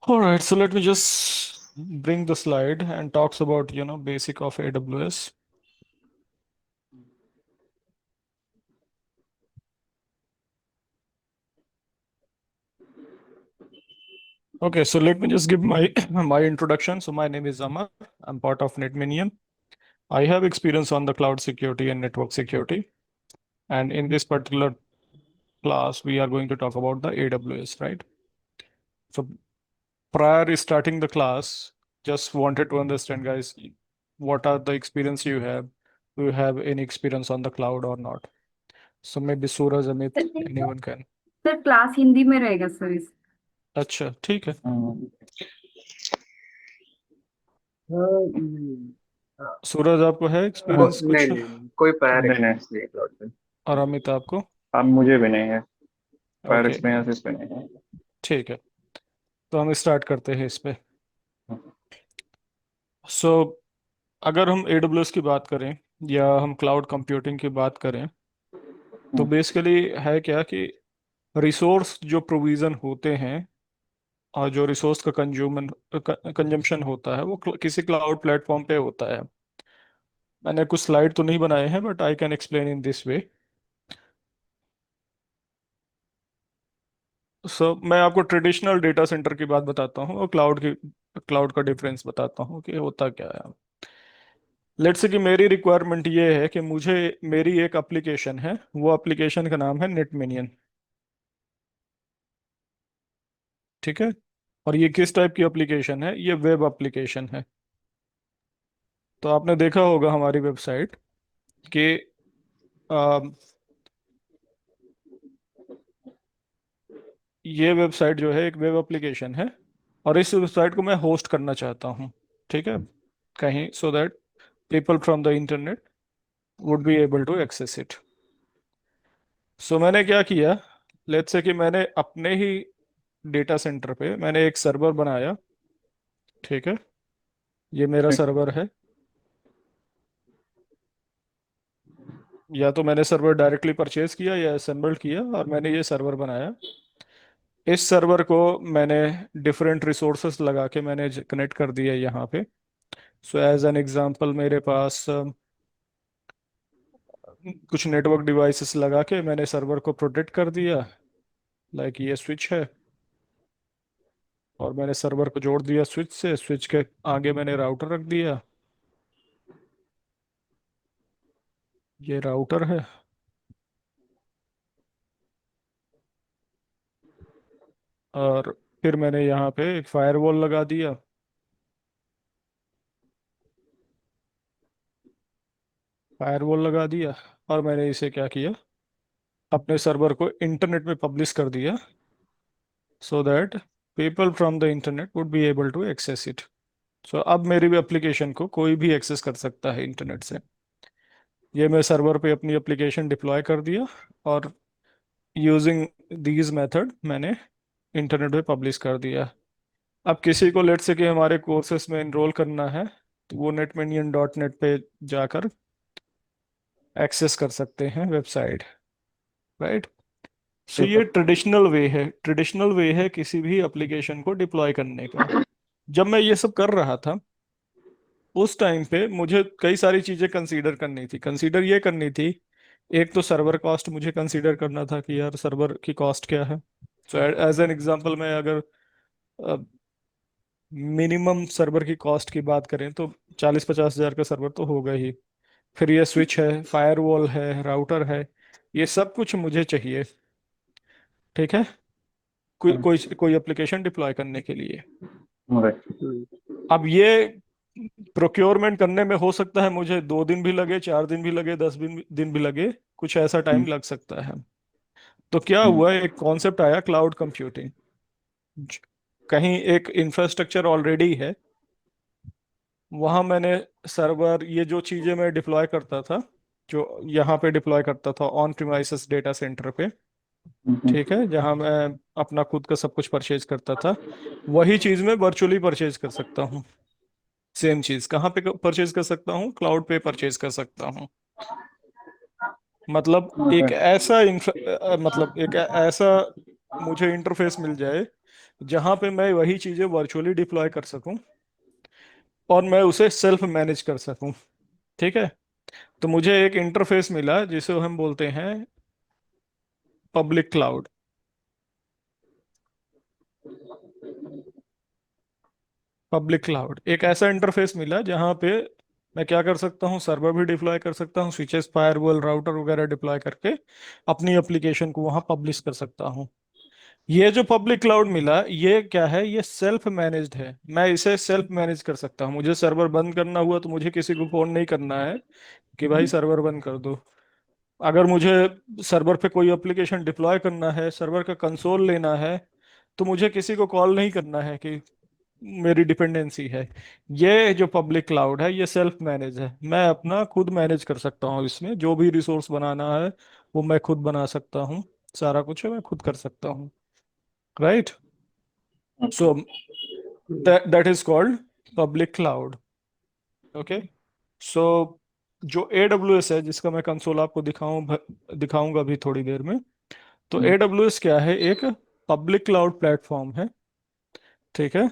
All right, so let me just bring the slide and talks about, basic of AWS. Okay, so let me just give my my introduction. So my name is Amar. I'm part of NetMinion. I have experience on the cloud security and network security. And in this particular class, we are going to talk about the AWS, right? So prior to starting the class, just wanted to understand, guys, what are the experience you have? Do you have any experience on the cloud or not? So maybe Suraj, Amit, anyone can. Sir class Hindi में रहेगा sir इस अच्छा, ठीक है। सूरज, आपको है experience नहीं कुछ? नहीं नहीं, कोई प्रायर नहीं नहीं। एक्सपीरियंस नहीं है क्लाउड पे। और अमित, आपको? अब मुझे भी नहीं है, फायर ओके, एक्सपीरियंस इस पे नहीं है। ठीक है। तो हम स्टार्ट करते हैं इस पे। सो अगर हम AWS की बात करें या हम क्लाउड कंप्यूटिंग की बात करें, तो बेसिकली है क्या कि रिसोर्स जो प्रोविजन होते हैं और जो रिसोर्स का कंजम्पशन होता है वो किसी क्लाउड प्लेटफॉर्म पे होता है। मैंने कुछ स्लाइड तो नहीं बनाए हैं, but I can explain in this way. So मैं आपको ट्रेडिशनल डेटा सेंटर की बात बताता हूँ और क्लाउड का डिफरेंस बताता हूँ कि होता क्या है। लेट्स से कि मेरी रिक्वायरमेंट ये है कि मुझे मेरी एक एप्लीकेशन है, वो एप्लीकेशन का नाम है नेटमिनियन। ठीक है। और ये किस टाइप की एप्लीकेशन है? ये वेब एप्लीकेशन है। तो आपने देखा होगा हमारी वेबसाइट कि आ, ये वेबसाइट जो है एक वेब एप्लीकेशन है, और इस वेबसाइट को मैं होस्ट करना चाहता हूँ। ठीक है, कहीं, so that people from the internet would be able to access it. So मैंने क्या किया, लेट्स से कि मैंने अपने ही डेटा सेंटर पे मैंने एक सर्वर बनाया। ठीक है, ये मेरा ठीक। सर्वर है। या तो मैंने सर्वर डायरेक्टली परचेज किया या असेंबल किया, और मैंने ये सर्वर बनाया। इस सर्वर को मैंने डिफरेंट रिसोर्सेस लगा के मैंने कनेक्ट कर दिया यहाँ पे। सो एज एन एग्जांपल, मेरे पास कुछ नेटवर्क डिवाइसेस लगा के मैंने सर्वर को प्रोटेक्ट कर दिया। लाइक ये स्विच है, और मैंने सर्वर को जोड़ दिया स्विच से। स्विच के आगे मैंने राउटर रख दिया। ये राउटर है। और फिर मैंने यहाँ पे एक फायरवॉल लगा दिया। फायरवॉल लगा दिया, और मैंने इसे क्या किया, अपने सर्वर को इंटरनेट में पब्लिश कर दिया, so that people from the internet would be able to access it. So अब मेरी भी एप्लीकेशन को कोई भी एक्सेस कर सकता है इंटरनेट से। ये मैं सर्वर पे अपनी एप्लीकेशन डिप्लॉय कर दिया, और यूजिंग दीज मेथड मैंने इंटरनेट पे पब्लिश कर दिया। अब किसी को लेट से कि हमारे कोर्सेज में एनरोल करना है, तो वो netminion.net पे जाकर एक्सेस कर सकते हैं वेबसाइट, राइट। सो ठीक ये है। ट्रेडिशनल वे है किसी भी एप्लीकेशन को डिप्लॉय करने का। जब मैं ये सब कर रहा था, उस टाइम पे मुझे कई सारी चीजें कंसीडर ये करनी थी। एक तो सर्वर कॉस्ट मुझे कंसीडर करना था कि यार सर्वर की कॉस्ट क्या है। सो एज एन एग्जांपल, मैं अगर मिनिमम सर्वर की कॉस्ट की बात करें तो 40-50 हज़ार का सर्वर तो होगा ही। फिर ये स्विच है, फायरवॉल है, राउटर है, ये सब कुछ मुझे चाहिए। ठीक है, कोई कोई कोई एप्लीकेशन डिप्लॉय करने के लिए। राइट। अब ये प्रोक्योरमेंट करने में हो सकता है मुझे 2 दिन भी लगे, 4 दिन भी लगे, 10 दिन भी लगे, कुछ ऐसा टाइम लग सकता है। तो क्या हुआ, एक कॉन्सेप्ट आया क्लाउड कंप्यूटिंग। कहीं एक इंफ्रास्ट्रक्चर ऑलरेडी है, वहां मैंने सर्वर, ये जो चीजें मैं डिप्लॉय करता था, जो यहाँ पे डिप्लॉय करता था ऑन प्रिमाइसेस डेटा सेंटर पे, ठीक है, जहाँ मैं अपना खुद का सब कुछ परचेज करता था, वही चीज मैं वर्चुअली परचेज कर सकता हूँ। सेम चीज कहाँ पे परचेज कर सकता हूँ? क्लाउड पे परचेज कर सकता हूँ। मतलब एक ओके। ऐसा मतलब एक ऐसा मुझे इंटरफेस मिल जाए जहां पे मैं वही चीजें वर्चुअली डिप्लॉय कर सकूं और मैं उसे सेल्फ मैनेज कर सकूं। ठीक है, तो मुझे एक इंटरफेस मिला जिसे हम बोलते हैं पब्लिक क्लाउड। पब्लिक क्लाउड एक ऐसा इंटरफेस मिला जहां पे मैं क्या कर सकता हूँ, सर्वर भी डिप्लॉय कर सकता हूँ, स्विचेस फायरवॉल राउटर वगैरह डिप्लॉय करके अपनी एप्लीकेशन को वहां पब्लिश कर सकता हूँ। ये जो पब्लिक क्लाउड मिला ये क्या है? ये सेल्फ मैनेज्ड है। मैं इसे सेल्फ मैनेज कर सकता हूँ। मुझे सर्वर बंद करना हुआ तो मुझे किसी को फोन नहीं करना है कि भाई सर्वर बंद कर दो। अगर मुझे सर्वर पे कोई एप्लीकेशन डिप्लॉय करना है, सर्वर का कंसोल लेना है, तो मुझे किसी को कॉल नहीं करना है कि मेरी डिपेंडेंसी है। ये जो पब्लिक क्लाउड है ये सेल्फ मैनेज है। मैं अपना खुद मैनेज कर सकता हूँ, इसमें जो भी रिसोर्स बनाना है वो मैं खुद बना सकता हूँ। सारा कुछ है मैं खुद कर सकता हूँ। Right. So that is called public cloud. Okay. So जो AWS है जिसका मैं कंसोल आपको दिखाऊंगा अभी थोड़ी देर में। तो AWS क्या है? एक पब्लिक क्लाउड प्लेटफॉर्म है। ठीक है,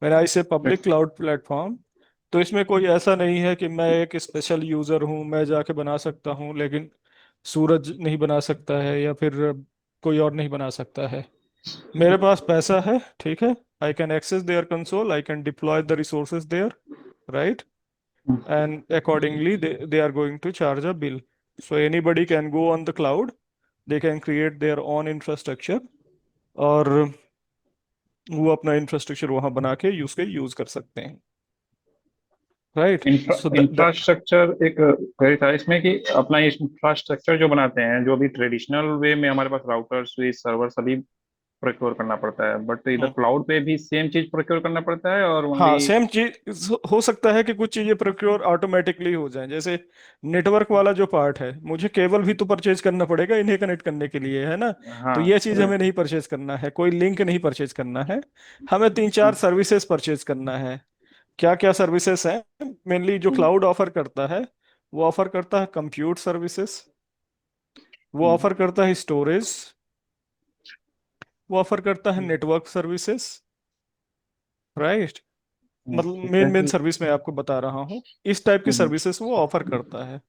मेरा इसे पब्लिक क्लाउड प्लेटफॉर्म। तो इसमें कोई ऐसा नहीं है कि मैं एक स्पेशल यूजर हूँ मैं जाके बना सकता हूँ लेकिन सूरज नहीं बना सकता है या फिर कोई और नहीं बना सकता है। मेरे पास पैसा है, ठीक है, I can access their console, I can deploy the resources there, right, and accordingly they are going to charge a bill. So anybody can go on the cloud, they can create their own infrastructure और वो अपना infrastructure वहां बना के use कर सकते हैं। Right. सो infrastructure एक क्वेरी था इसमें कि अपना इंफ्रास्ट्रक्चर जो बनाते हैं, जो भी ट्रेडिशनल वे में हमारे पास राउटर स्विच सर्वर सभी प्रोक्योर करना पड़ता है, बट इधर क्लाउड पे भी सेम चीज प्रोक्योर करना पड़ता है और हाँ, ओनली। सेम चीज हो सकता है कि कुछ चीजें प्रोक्योर ऑटोमेटिकली हो जाएं। जैसे नेटवर्क वाला जो पार्ट है, मुझे केबल भी तो परचेज करना पड़ेगा इन्हें कनेक्ट करने के लिए, है ना? तो हाँ ये चीज हमें राइट। नहीं परचेज करना है, कोई लिंक नहीं परचेज करना है। हमें तीन चार सर्विसेज परचेज करना है। क्या क्या सर्विसेज हैं मेनली जो क्लाउड ऑफर करता है? वो ऑफर करता है कंप्यूट सर्विसेज, वो ऑफर करता है स्टोरेज, वो ऑफर करता है नेटवर्क सर्विसेज। राइट। मतलब ठीक मेन है। मेन सर्विस मैं आपको बता रहा हूँ, इस टाइप की हम्म, सर्विसेज वो ऑफर करता है।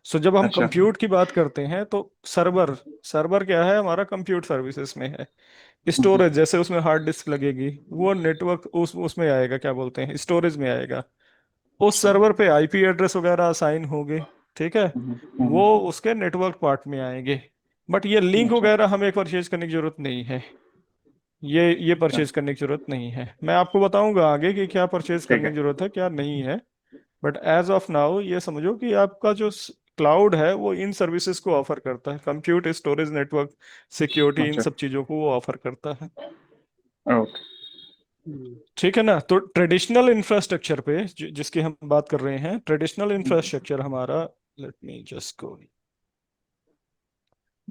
सो जब हम अच्छा। कंप्यूट की बात करते हैं तो सर्वर, सर्वर क्या है? हमारा कंप्यूट सर्विसेज में है। हम्म, स्टोरेज जैसे उसमें हार्ड डिस्क लगेगी, वो नेटवर्क उसमें आएगा, क्या बोलते हैं, स्टोरेज में आएगा। उस सर्वर पे IP एड्रेस वगैरह असाइन होंगे, ठीक है, वो उसके नेटवर्क पार्ट में आएंगे। बट ये लिंक अच्छा। वगैरह हमें परचेज करने की जरूरत नहीं है। ये अच्छा, परचेज करने की जरूरत नहीं है। मैं आपको बताऊंगा आगे कि क्या परचेज ठीक करने की है। जरूरत है क्या नहीं है। बट एज ऑफ नाउ ये समझो कि आपका जो क्लाउड है वो इन सर्विसेज को ऑफर करता है, कंप्यूट, स्टोरेज, नेटवर्क, सिक्योरिटी, इन अच्छा। सब चीजों को वो ऑफर करता है। ओके। ठीक है ना? तो ट्रेडिशनल इंफ्रास्ट्रक्चर पे जिसकी हम बात कर रहे हैं, ट्रेडिशनल इंफ्रास्ट्रक्चर हमारा, late me just go,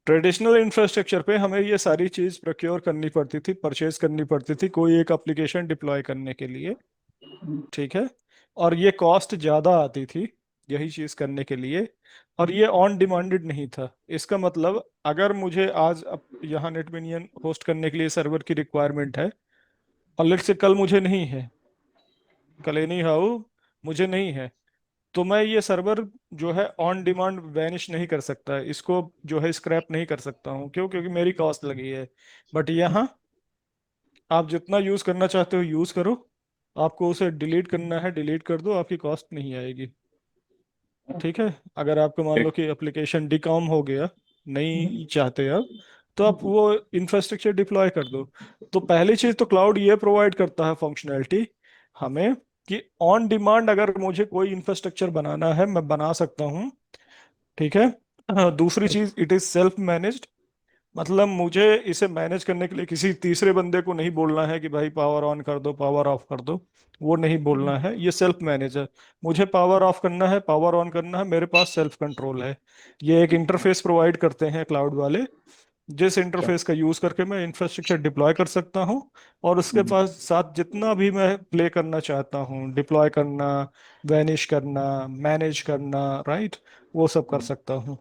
traditional infrastructure पे हमें ये सारी चीज प्रोक्योर करनी पड़ती थी, परचेज करनी पड़ती थी कोई एक एप्लीकेशन डिप्लॉय करने के लिए। ठीक है, और ये कॉस्ट ज्यादा आती थी यही चीज करने के लिए, और ये ऑन डिमांडेड नहीं था। इसका मतलब अगर मुझे आज यहाँ नेटमिनियन होस्ट करने के लिए सर्वर की रिक्वायरमेंट है और लेट्स से कल मुझे नहीं है, कल एनी हाउ मुझे नहीं है, तो मैं ये सर्वर जो है ऑन डिमांड वैनिश नहीं कर सकता, इसको जो है स्क्रैप नहीं कर सकता हूँ। क्यों? क्योंकि मेरी कॉस्ट लगी है। बट यहाँ आप जितना यूज करना चाहते हो यूज करो, आपको उसे डिलीट करना है डिलीट कर दो, आपकी कॉस्ट नहीं आएगी। ठीक है, अगर आपको मान लो ठीक। कि एप्लीकेशन डिकॉम हो गया, नहीं चाहते आप, तो आप वो इंफ्रास्ट्रक्चर डिप्लॉय कर दो। तो पहली चीज तो क्लाउड ये प्रोवाइड करता है फंक्शनैलिटी हमें कि ऑन डिमांड अगर मुझे कोई इंफ्रास्ट्रक्चर बनाना है मैं बना सकता हूँ। ठीक है। दूसरी चीज, इट इज सेल्फ मैनेज्ड, मतलब मुझे इसे मैनेज करने के लिए किसी तीसरे बंदे को नहीं बोलना है कि भाई पावर ऑन कर दो, पावर ऑफ कर दो। वो नहीं बोलना है, ये सेल्फ मैनेज है। मुझे पावर ऑफ करना है, पावर ऑन करना है, मेरे पास सेल्फ कंट्रोल है। ये एक इंटरफेस प्रोवाइड करते हैं क्लाउड वाले, जिस अच्छा। इंटरफेस का यूज करके मैं इंफ्रास्ट्रक्चर डिप्लॉय कर सकता हूँ। और उसके हम्म, पास साथ जितना भी मैं प्ले करना चाहता हूँ, डिप्लॉय करना, वैनिश करना, मैनेज करना, राइट, वो सब कर हम्म, सकता हूँ।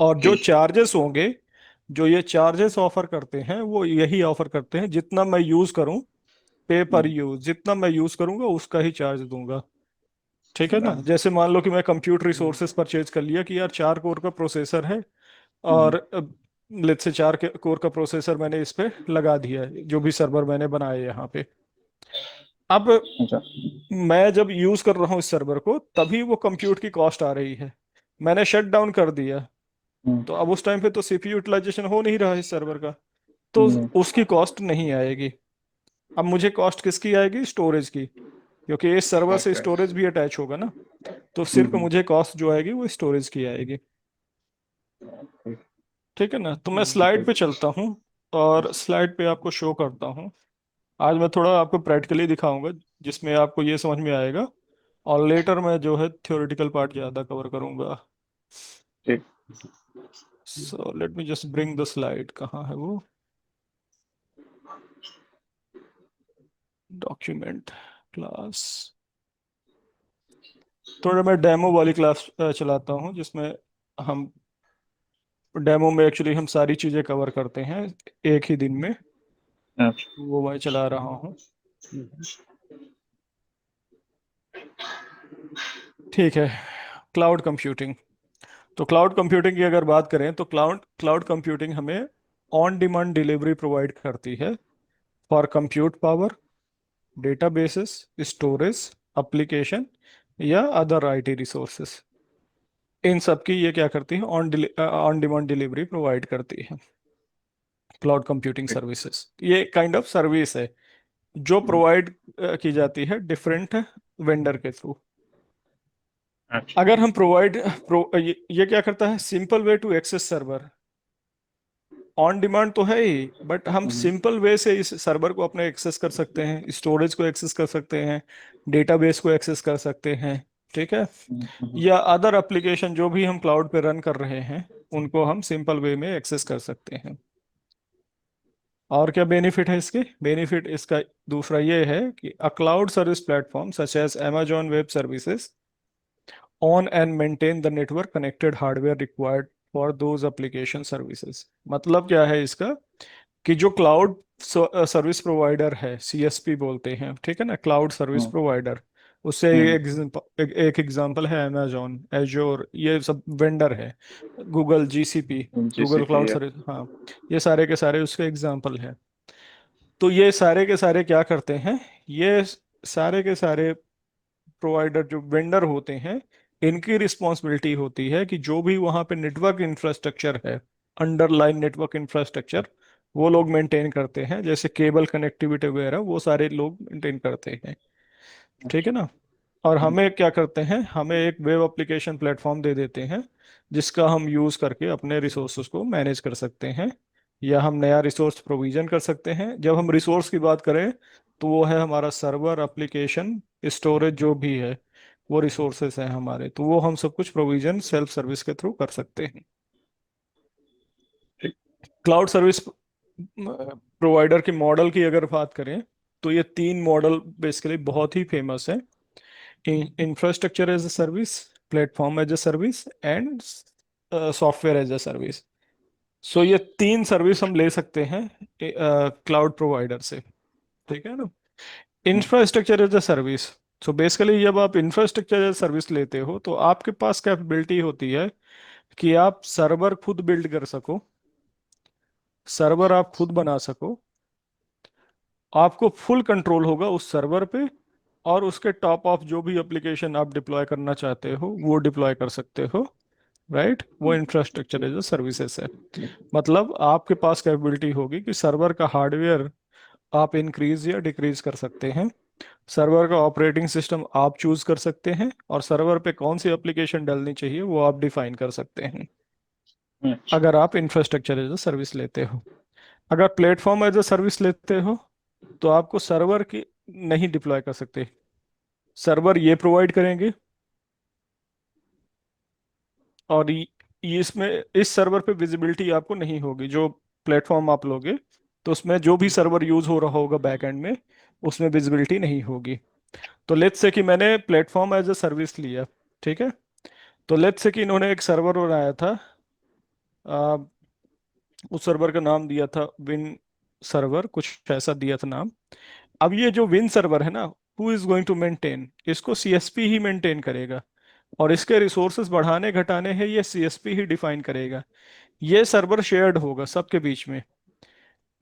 और जो ठीक। चार्जेस होंगे, जो ये चार्जेस ऑफर करते हैं, वो यही ऑफर करते हैं, जितना मैं यूज करूं, पे पर हम्म, यूज, जितना मैं यूज करूंगा उसका ही चार्ज दूंगा। ठीक है ना? हाँ, जैसे मान लो कि मैं कंप्यूटर रिसोर्सेज परचेज कर लिया कि यार 4 कोर का प्रोसेसर है, हम्म, और लेट्स से 4 कोर का प्रोसेसर मैंने इस पे लगा दिया है, जो भी सर्वर मैंने बनाए यहाँ पे। अब अच्छा। मैं जब यूज कर रहा हूँ इस सर्वर को, तभी वो कंप्यूट की कॉस्ट आ रही है। मैंने शट डाउन कर दिया, हम्म, तो अब उस टाइम पे तो सीपीयू यूटिलाइजेशन हो नहीं रहा है इस सर्वर का, तो हम्म, उसकी कॉस्ट नहीं आएगी। अब मुझे कॉस्ट किसकी आएगी? स्टोरेज की, क्योंकि इस सर्वर से ओके। स्टोरेज भी अटैच होगा ना। तो हम्म, सिर्फ मुझे कॉस्ट जो आएगी वो स्टोरेज की आएगी। ठीक। ठीक है ना? तो मैं स्लाइड पे चलता हूँ, और स्लाइड पे आपको शो करता हूँ। आज मैं थोड़ा आपको प्रैक्टिकली दिखाऊंगा, जिसमें आपको ये समझ में आएगा। और लेटर मैं जो है थ्योरेटिकल पार्ट ज़्यादा कवर करूंगा। ठीक। So let me just bring the slide, कहाँ है वो? Document, class. थोड़ा मैं डेमो वाली क्लास चलाता हूँ, जिसमें हम डेमो में एक्चुअली हम सारी चीज़ें कवर करते हैं एक ही दिन में। अच्छा। वो मैं चला रहा हूँ। ठीक है। Cloud computing. तो क्लाउड कंप्यूटिंग की अगर बात करें, तो क्लाउड क्लाउड कंप्यूटिंग हमें ऑन डिमांड डिलीवरी प्रोवाइड करती है for compute power, databases, storage, application, या अदर आईटी रिसोर्सेस। इन सब की ये क्या करती है? ऑन डिमांड डिलीवरी प्रोवाइड करती है। क्लाउड कंप्यूटिंग ठीक। सर्विसेज ये काइंड ऑफ सर्विस है, जो हम्म, प्रोवाइड की जाती है डिफरेंट वेंडर के थ्रू। अच्छा। अगर हम ये क्या करता है? Simple way to access server. On demand तो है ही, बट हम हम्म, सिंपल वे से इस सर्वर को अपने एक्सेस कर सकते हैं, स्टोरेज को एक्सेस कर सकते हैं, डेटाबेस को एक्सेस कर सकते हैं। ठीक है? हम्म, या अदर एप्लीकेशन जो भी हम क्लाउड पे रन कर रहे हैं, उनको हम सिंपल वे में एक्सेस कर सकते हैं। और क्या बेनिफिट है इसके? बेनिफिट इसका दूसरा ये है कि a cloud service platform such as Amazon web services own and maintain the network connected hardware required for those application services। मतलब क्या है इसका? कि जो क्लाउड सर्विस प्रोवाइडर है, सीएसपी बोलते हैं, ठीक है ना, क्लाउड सर्विस हम्म, प्रोवाइडर। उससे हम्म, एक एग्जांपल है अमेजोन, एजोर, ये सब वेंडर है। Google GCP, Google GCP cloud है। सर्विस, हाँ, ये सारे के सारे उसके एग्जांपल है। तो ये सारे के सारे क्या करते हैं? ये सारे के सारे प्रोवाइडर जो वेंडर होते हैं, इनकी रिस्पॉन्सिबिलिटी होती है कि जो भी वहाँ पे नेटवर्क इंफ्रास्ट्रक्चर है, अंडरलाइन नेटवर्क इंफ्रास्ट्रक्चर, वो लोग मेंटेन करते हैं, जैसे केबल कनेक्टिविटी वगैरह वो सारे लोग मेंटेन करते हैं। ठीक है अच्छा। ना? और हम्म, हमें क्या करते हैं? हमें एक वेब एप्लीकेशन प्लेटफॉर्म दे देते हैं, जिसका हम यूज़ करके अपने रिसोर्सेज को मैनेज कर सकते हैं, या हम नया रिसोर्स प्रोविजन कर सकते हैं। जब हम रिसोर्स की बात करें, तो वो है हमारा सर्वर, एप्लीकेशन, स्टोरेज, जो भी है वो रिसोर्सेज हैं हमारे, तो वो हम सब कुछ प्रोविजन सेल्फ सर्विस के थ्रू कर सकते हैं। ठीक। क्लाउड सर्विस प्रोवाइडर के मॉडल की अगर बात करें, तो ये 3 मॉडल बेसिकली बहुत ही फेमस है: infrastructure as a service, platform as a service, and software as a service. So ये 3 सर्विस हम ले सकते हैं क्लाउड प्रोवाइडर से। ठीक है ना? Hmm, infrastructure as a service, so basically जब आप इंफ्रास्ट्रक्चर एज सर्विस लेते हो, तो आपके पास कैपेबिलिटी होती है कि आप सर्वर खुद बिल्ड कर सको, सर्वर आप खुद बना सको, आपको फुल कंट्रोल होगा उस सर्वर पे, और उसके टॉप ऑफ जो भी एप्लीकेशन आप डिप्लॉय करना चाहते हो वो डिप्लॉय कर सकते हो। राइट? वो इंफ्रास्ट्रक्चर एज अ सर्विसेज है। मतलब आपके पास कैपेबिलिटी होगी कि सर्वर का हार्डवेयर आप इंक्रीज या डिक्रीज कर सकते हैं, सर्वर का ऑपरेटिंग सिस्टम आप चूज कर सकते हैं, और सर्वर पे कौन सी एप्लीकेशन डालनी चाहिए वो आप डिफाइन कर सकते हैं। अच्छा। अगर आप इंफ्रास्ट्रक्चर एज अ सर्विस लेते हो। अगर प्लेटफॉर्म एज अ सर्विस लेते हो तो आपको सर्वर की नहीं डिप्लॉय कर सकते। सर्वर ये प्रोवाइड करेंगे, और ये इसमें इस सर्वर पे विजिबिलिटी आपको नहीं होगी। जो प्लेटफॉर्म आप लोगे तो उसमें जो भी सर्वर यूज हो रहा होगा बैक एंड में, उसमें विजिबिलिटी नहीं होगी। तो लेट्स से कि मैंने प्लेटफॉर्म एज अ सर्विस लिया, ठीक है। तो लेट्स से कि इन्होंने एक सर्वर बनाया था, आ, उस सर्वर का नाम दिया था विन सर्वर, कुछ ऐसा दिया था नाम। अब ये जो विन सर्वर है ना, who is going to maintain इसको? सीएसपी ही मेंटेन करेगा, और इसके रिसोर्सेज बढ़ाने घटाने हैं ये सीएसपी ही डिफाइन करेगा। ये सर्वर शेयर्ड होगा सबके बीच में।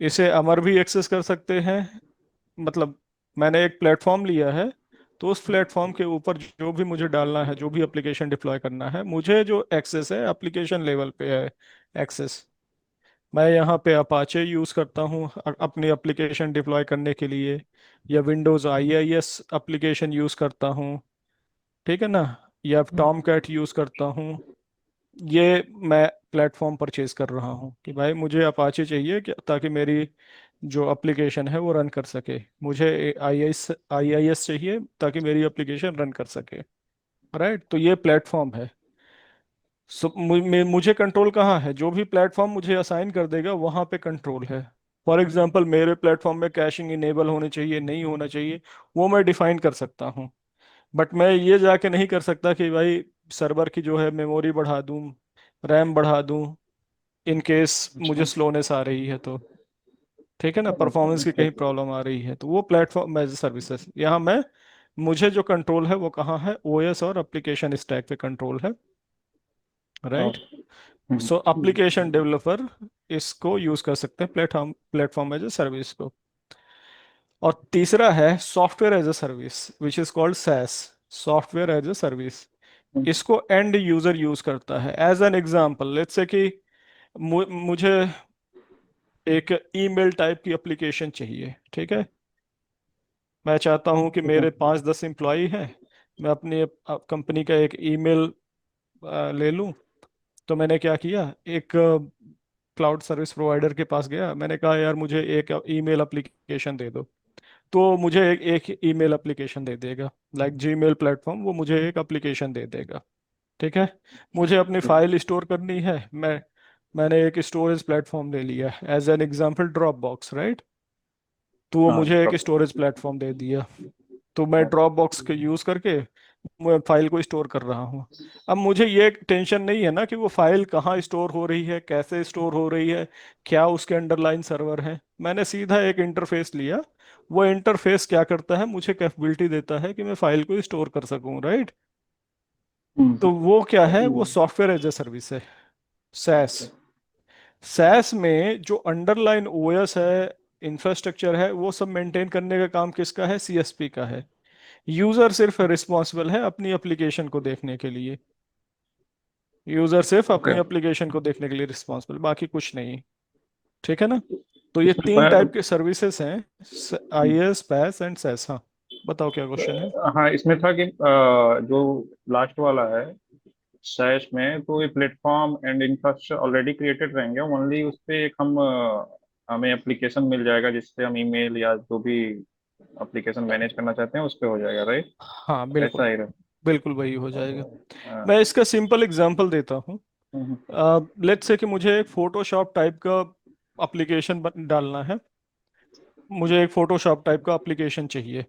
इसे अमर भी एक्सेस कर सकते हैं। मतलब मैंने एक प्लेटफॉर्म लिया है, तो उस प्लेटफॉर्म के ऊपर जो भी मुझे डालना है, जो भी एप्लीकेशन डिप्लॉय करना है, मुझे जो एक्सेस है एप्लीकेशन लेवल पे है एक्सेस। मैं यहाँ पे अपाचे यूज़ करता हूँ अपनी एप्लीकेशन डिप्लॉय करने के लिए, या विंडोज़ आईआईएस एप्लीकेशन यूज़ करता हूँ, ठीक है ना, या टॉम कैट यूज़ करता हूँ। ये मैं प्लेटफॉर्म परचेज कर रहा हूँ कि भाई मुझे अपाचे चाहिए कि ताकि मेरी जो एप्लीकेशन है वो रन कर सके। मुझे आईआईएस चाहिए ताकि मेरी एप्लीकेशन रन कर सके। राइट, तो ये प्लेटफॉर्म है। सो मुझे कंट्रोल कहाँ है? जो भी प्लेटफॉर्म मुझे असाइन कर देगा वहाँ पे कंट्रोल है। फॉर एग्जांपल मेरे प्लेटफॉर्म में कैशिंग इनेबल होनी चाहिए, नहीं होना चाहिए, वो मैं डिफाइन कर सकता हूँ। बट मैं ये जाके नहीं कर सकता कि भाई सर्वर की जो है मेमोरी बढ़ा दूँ, रैम बढ़ा दूँ, इन केस मुझे अच्छा। स्लोनेस आ रही है तो। ठीक है ना, परफॉर्मेंस की कहीं प्रॉब्लम आ रही है तो वो प्लेटफॉर्म एज सर्विसेज। यहाँ मैं, मुझे जो कंट्रोल है वो कहाँ है? ओएस और एप्लीकेशन स्टैक पे कंट्रोल है। Right. Hmm. So application developer इसको यूज कर सकते हैं, platform platform as a service को। और तीसरा है software as a service, which is called SaaS, software as a service. इसको एंड यूजर यूज करता है। As an example let's say कि मुझे एक ईमेल टाइप की एप्लीकेशन चाहिए, ठीक है। मैं चाहता हूं कि ठीक है। मेरे 5-10 एम्प्लॉय हैं, मैं अपनी कंपनी का एक ईमेल ले लूं। तो मैंने क्या किया, एक क्लाउड सर्विस प्रोवाइडर के पास गया, मैंने कहा यार मुझे एक ईमेल एप्लीकेशन दे दो। तो मुझे एक ईमेल एप्लीकेशन दे देगा, लाइक जीमेल प्लेटफॉर्म, वो मुझे एक एप्लीकेशन दे देगा। ठीक है। मुझे अपनी फाइल स्टोर करनी है, मैंने एक स्टोरेज प्लेटफॉर्म ले लिया, as an example Dropbox, right. तो वो हाँ, मुझे एक ड्रॉप। स्टोरेज प्लेटफॉर्म दे दिया। तो मैं ड्रॉप बॉक्स के यूज़ करके मैं फाइल को स्टोर कर रहा हूँ। अब मुझे ये टेंशन नहीं है ना कि वो फाइल कहाँ स्टोर हो रही है, कैसे स्टोर हो रही है, क्या उसके अंडरलाइन सर्वर है। मैंने सीधा एक इंटरफेस लिया। वो इंटरफेस क्या करता है, मुझे कैपेबिलिटी देता है कि मैं फाइल को स्टोर कर सकूँ, राइट। तो वो क्या है, वो सॉफ्टवेयर एज ए सर्विस है, सैस। सैस में जो अंडरलाइन ओएस है, इंफ्रास्ट्रक्चर है, वो सब मेंटेन करने का काम किसका है? सीएसपी का है। यूजर सिर्फ रिस्पॉन्सिबल है अपनी एप्लीकेशन को देखने के लिए। यूजर सिर्फ ओके। अपनी एप्लीकेशन को देखने के लिए रिस्पॉन्सिबल, बाकी कुछ नहीं। ठीक है ना। तो ये इसमें 3 टाइप के सर्विसेज हैं, आईएस, पैस एंड सैस। हाँ, बताओ क्या क्वेश्चन है। हाँ, इसमें था कि जो लास्ट वाला है सैश में, तो ये platform and infrastructure already created रहेंगे, ओनली उस पे एक हमें एप्लीकेशन मिल जाएगा जिससे हम ईमेल या जो भी एप्लीकेशन मैनेज करना चाहते हैं उस पे हो जाएगा, राइट? हाँ बिल्कुल, ऐसा ही रहा। बिल्कुल वही हो जाएगा। हाँ। मैं इसका सिंपल एग्जांपल देता हूँ। हम्म। लेट्स से कि मुझे एक फोटोशॉप टाइप का एप्लीकेशन डालना है। मुझे एक फोटोशॉप टाइप का एप्लीकेशन चाहिए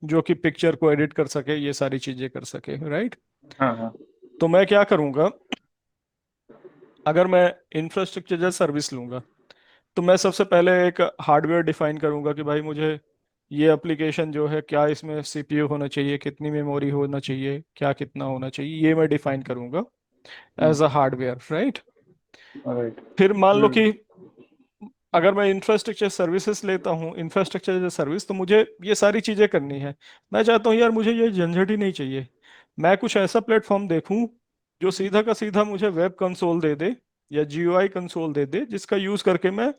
जो कि पिक्चर को एडिट कर सके, ये सारी चीजें कर सके, राइट। हाँ, हाँ। तो मैं क्या करूंगा, अगर मैं इंफ्रास्ट्रक्चर एज सर्विस लूंगा तो मैं सबसे पहले एक हार्डवेयर डिफाइन करूंगा कि भाई मुझे ये एप्लीकेशन जो है, क्या इसमें सीपीयू होना चाहिए, कितनी मेमोरी होना चाहिए, क्या कितना होना चाहिए, ये मैं डिफाइन करूंगा as a hardware, right. Right. फिर मान लो कि अगर मैं इंफ्रास्ट्रक्चर सर्विसेज लेता हूँ, इंफ्रास्ट्रक्चर एज ए सर्विस, तो मुझे ये सारी चीज़ें करनी है। मैं चाहता हूँ यार मुझे ये झंझट ही नहीं चाहिए। मैं कुछ ऐसा प्लेटफॉर्म देखूँ जो सीधा का सीधा मुझे वेब कंसोल दे दे, या जीयूआई कंसोल दे दे, जिसका यूज़ करके मैं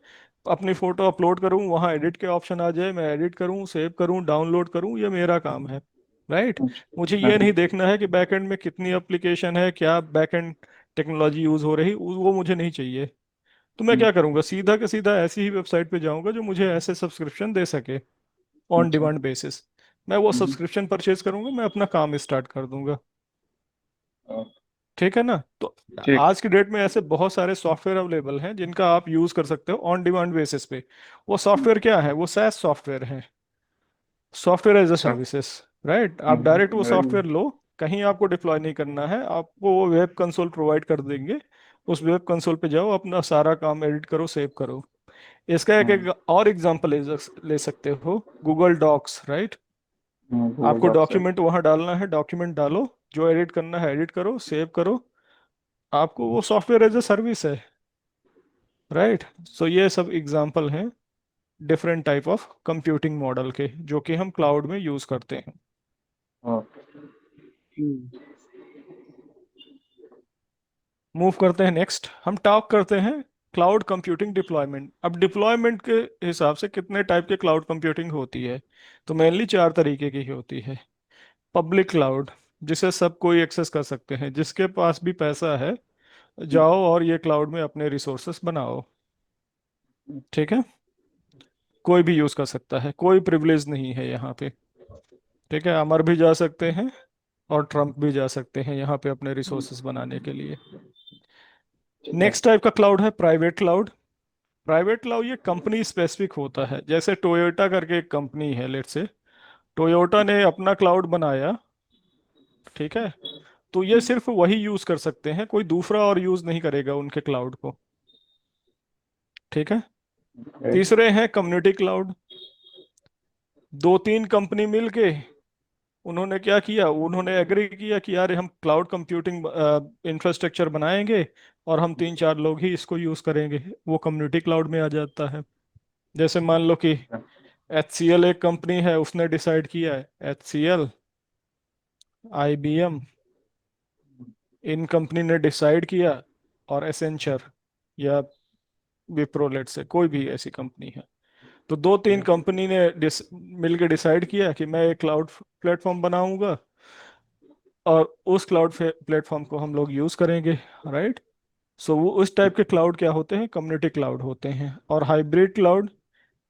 अपनी फ़ोटो अपलोड करूँ, वहाँ एडिट के ऑप्शन आ जाए, मैं एडिट करूँ, सेव करूँ, डाउनलोड करूँ, ये मेरा काम है, राइट। मुझे हाँ, ये नहीं देखना है कि बैकएंड में कितनी एप्लीकेशन है, क्या बैकएंड टेक्नोलॉजी यूज हो रही वो मुझे नहीं चाहिए। तो मैं हम्म, क्या करूंगा, सीधा के सीधा ऐसी ही वेबसाइट पे जाऊंगा जो मुझे ऐसे सब्सक्रिप्शन दे सके ऑन अच्छा। Demand basis. मैं वो हम्म, सब्सक्रिप्शन परचेज करूंगा, मैं अपना काम स्टार्ट कर दूंगा। ओ, ठीक है ना। तो ठीक। आज की डेट में ऐसे बहुत सारे सॉफ्टवेयर अवेलेबल हैं जिनका आप यूज कर सकते हो ऑन डिमांड बेसिस पे। वो सॉफ्टवेयर क्या है, वो SaaS सॉफ्टवेयर है, सॉफ्टवेयर एज अ अच्छा। सर्विसेज। राइट, आप डायरेक्ट वो very सॉफ्टवेयर लो, कहीं आपको डिप्लॉय नहीं करना है, आपको वो वेब कंसोल प्रोवाइड कर देंगे। उस वेब कंसोल पे जाओ, अपना सारा काम एडिट करो, सेव करो। इसका एक और एग्जांपल ले सकते हो, गूगल डॉक्स। राइट, गूगल आपको डॉक्स है। डॉक्यूमेंट वहां डालना है, डॉक्यूमेंट डालो, जो एडिट करना है एडिट करो, सेव करो, आपको वो सॉफ्टवेयर एज ए सर्विस है। राइट, सो ये सब एग्जांपल हैं different type of computing model के जो कि हम क्लाउड में यूज करते हैं। ओके। मूव करते हैं नेक्स्ट, हम टॉक करते हैं क्लाउड कंप्यूटिंग डिप्लॉयमेंट। अब डिप्लॉयमेंट के हिसाब से कितने टाइप के क्लाउड कंप्यूटिंग होती है, तो मेनली 4 तरीके की ही होती है। पब्लिक क्लाउड, जिसे सब कोई एक्सेस कर सकते हैं, जिसके पास भी पैसा है जाओ और ये क्लाउड में अपने रिसोर्सेस बनाओ। ठीक है, कोई भी यूज कर सकता है, कोई प्रिविलेज नहीं है यहाँ पे। ठीक है, अमर भी जा सकते हैं और ट्रम्प भी जा सकते हैं यहाँ पे अपने रिसोर्सेस बनाने के लिए। ठीक है। नेक्स्ट टाइप का क्लाउड है प्राइवेट क्लाउड। प्राइवेट क्लाउड ये कंपनी स्पेसिफिक होता है, जैसे टोयोटा करके एक कंपनी है, लेट्स से टोयोटा ने अपना क्लाउड बनाया। ठीक है, तो ये सिर्फ वही यूज कर सकते हैं, कोई दूसरा और यूज नहीं करेगा उनके क्लाउड को। ठीक है, Right. तीसरे हैं कम्युनिटी क्लाउड। 2-3 कंपनी मिलके उन्होंने क्या किया, उन्होंने एग्री किया कि यार हम क्लाउड कंप्यूटिंग इंफ्रास्ट्रक्चर बनाएंगे और हम 3-4 लोग ही इसको यूज करेंगे, वो कम्युनिटी क्लाउड में आ जाता है। जैसे मान लो कि HCL एक कंपनी है, उसने डिसाइड किया है, HCL, IBM, इन कंपनी ने डिसाइड किया, और एसेंचर या विप्रो, लेट से कोई भी ऐसी कंपनी है, तो 2-3 कंपनी ने मिलकर डिसाइड किया कि मैं एक क्लाउड प्लेटफॉर्म बनाऊंगा और उस क्लाउड प्लेटफॉर्म को हम लोग यूज करेंगे। राइट, सो वो उस टाइप के क्लाउड क्या होते हैं, कम्युनिटी क्लाउड होते हैं। और हाइब्रिड क्लाउड,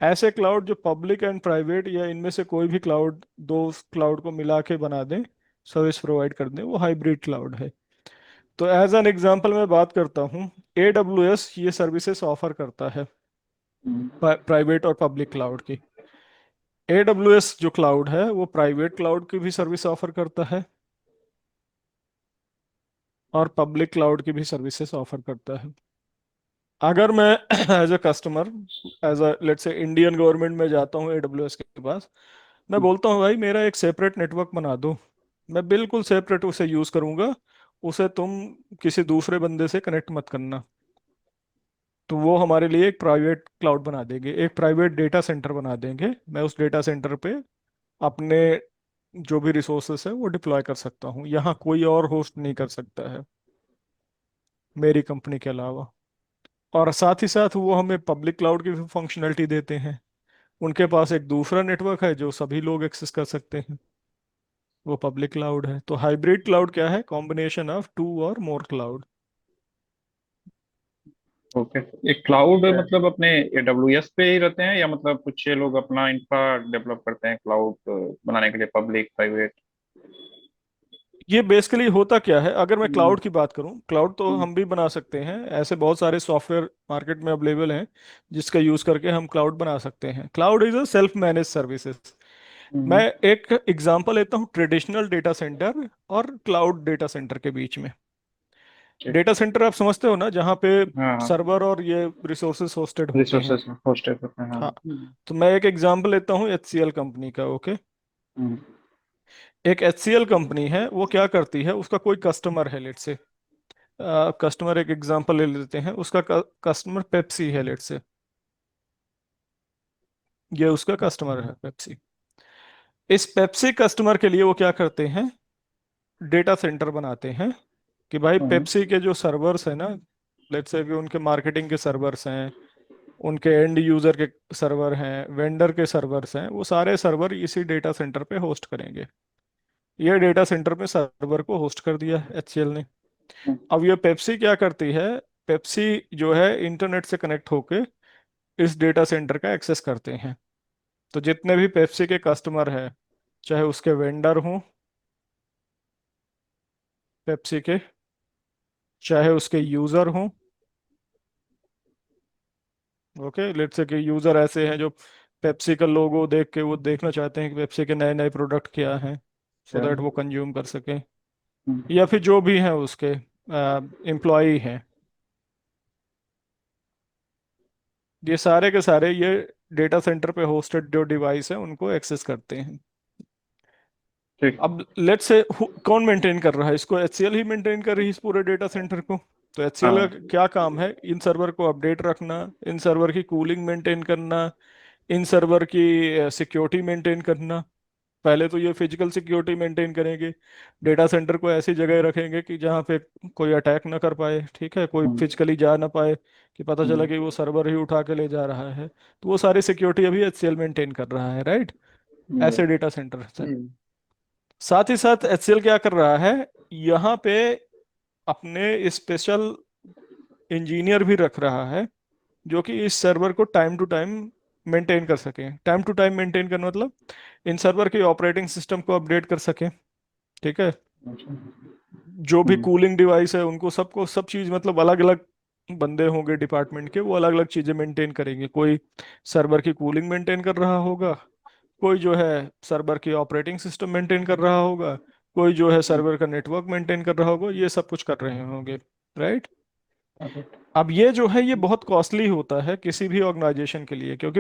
ऐसे क्लाउड जो पब्लिक एंड प्राइवेट या इनमें से कोई भी क्लाउड, दो क्लाउड को मिला के बना दें, सर्विस प्रोवाइड कर दें, वो हाइब्रिड क्लाउड है। तो एज एन एग्जांपल मैं बात करता हूँ, AWS ये सर्विसेज ऑफर करता है प्राइवेट और पब्लिक क्लाउड की। AWS जो क्लाउड है वो प्राइवेट क्लाउड की भी सर्विस ऑफर करता है और पब्लिक क्लाउड की भी सर्विसेज ऑफर करता है। अगर मैं as a customer, as a let's say Indian government में जाता हूँ AWS के पास, मैं बोलता हूँ भाई मेरा एक सेपरेट नेटवर्क बना दो, मैं बिल्कुल सेपरेट उसे यूज करूंगा, उसे तुम किसी दूसरे बंदे से कनेक्ट मत करना। तो वो हमारे लिए एक प्राइवेट क्लाउड बना देंगे, एक प्राइवेट डेटा सेंटर बना देंगे, मैं उस डेटा सेंटर पे अपने जो भी रिसोर्सेस है वो डिप्लॉय कर सकता हूँ, यहाँ कोई और होस्ट नहीं कर सकता है मेरी कंपनी के अलावा। और साथ ही साथ वो हमें पब्लिक क्लाउड की भी फंक्शनैलिटी देते हैं, उनके पास एक दूसरा नेटवर्क है जो सभी लोग एक्सेस कर सकते हैं, वो पब्लिक क्लाउड है। तो हाइब्रिड क्लाउड क्या है, कॉम्बिनेशन ऑफ 2 और मोर क्लाउड। ओके। ये क्लाउड मतलब अपने AWS पे ही रहते हैं या मतलब कुछ ये लोग अपना इंफ्रा डेवलप करते हैं क्लाउड बनाने के लिए, पब्लिक प्राइवेट? ये बेसिकली होता क्या है, अगर मैं क्लाउड की बात करूं, क्लाउड तो हम भी बना सकते हैं, ऐसे बहुत सारे सॉफ्टवेयर मार्केट में अवेलेबल हैं जिसका यूज करके हम क्लाउड बना सकते हैं। Cloud is a self manage services. मैं एक एग्जांपल लेता हूँ ट्रेडिशनल डेटा सेंटर और क्लाउड डेटा सेंटर के बीच में। ठीक। डेटा सेंटर आप समझते हो ना, जहाँ पे हाँ हाँ। सर्वर और ये रिसोर्सेस होस्टेड होते हैं। रिसोर्सेस होस्टेड होते हैं, हाँ। हाँ, तो मैं एक एग्जांपल लेता हूँ HCL कंपनी का। ओके, हम्म, एक HCL कंपनी है, वो क्या करती है, उसका कोई कस्टमर है, लेट से कस्टमर, एक एग्जांपल ले लेते हैं, उसका कस्टमर पेप्सी है, लेट से ये उसका कस्टमर है पेप्सी। इस पेप्सी कस्टमर के लिए वो क्या करते हैं, डेटा सेंटर बनाते हैं कि भाई हम्म, पेप्सी के जो सर्वर्स हैं ना, लेट्स से कि उनके मार्केटिंग के सर्वर्स हैं, उनके एंड यूजर के सर्वर हैं, वेंडर के सर्वर्स हैं, वो सारे सर्वर इसी डेटा सेंटर पे होस्ट करेंगे। ये डेटा सेंटर पे सर्वर को होस्ट कर दिया HCL ने। अब ये पेप्सी क्या करती है, पेप्सी जो है इंटरनेट से कनेक्ट होके इस डेटा सेंटर का एक्सेस करते हैं। तो जितने भी पेप्सी के कस्टमर हैं, चाहे उसके वेंडर हों पेप्सी के, चाहे उसके यूजर हों, ओके, लेट्स से कि यूजर ऐसे हैं जो पेप्सी का लोगो देख के वो देखना चाहते हैं कि पेप्सी के नए नए प्रोडक्ट क्या हैं, सो दैट वो कंज्यूम कर सकें, या फिर जो भी हैं उसके एम्प्लॉई हैं, ये सारे के सारे ये डेटा सेंटर पे होस्टेड जो डिवाइस है उनको एक्सेस करते हैं। ठीक। अब लेट्स से कौन मेंटेन कर रहा है इसको, एचसीएल ही मेंटेन कर रही है इस पूरे डेटा सेंटर को। तो एचसीएल हाँ। का क्या काम है, इन सर्वर को अपडेट रखना, इन सर्वर की कूलिंग मेंटेन करना, इन सर्वर की सिक्योरिटी मेंटेन करना। पहले तो ये फिजिकल सिक्योरिटी मेंटेन करेंगे, डेटा सेंटर को ऐसी जगह रखेंगे कि जहाँ पे कोई अटैक ना कर पाए, ठीक है, कोई हम्म, फिजिकली जा ना पाए, कि पता चला हम्म, कि वो सर्वर ही उठा के ले जा रहा है। तो वो सारी सिक्योरिटी अभी एचसीएल मेंटेन कर रहा है, राइट, ये, ऐसे डेटा सेंटर से। साथ ही साथ एचसीएल क्या कर रहा है, यहाँ पे अपने स्पेशल इंजीनियर भी रख रहा है जो कि इस सर्वर को टाइम टू टाइम मेंटेन कर सके। टाइम टू टाइम मेंटेन करना मतलब इन सर्वर के ऑपरेटिंग सिस्टम को अपडेट कर सके, ठीक है, अच्छा। जो भी हम्म, कूलिंग डिवाइस है उनको सबको सब चीज़, मतलब अलग अलग बंदे होंगे डिपार्टमेंट के, वो अलग अलग चीज़ें मेंटेन करेंगे। कोई सर्वर की कूलिंग मेंटेन कर रहा होगा, कोई जो है सर्वर की ऑपरेटिंग सिस्टम मेंटेन कर रहा होगा, कोई जो है सर्वर का नेटवर्क मेंटेन कर रहा होगा, ये सब कुछ कर रहे होंगे, राइट। अब ये जो है ये बहुत कॉस्टली होता है किसी भी ऑर्गेनाइजेशन के लिए, क्योंकि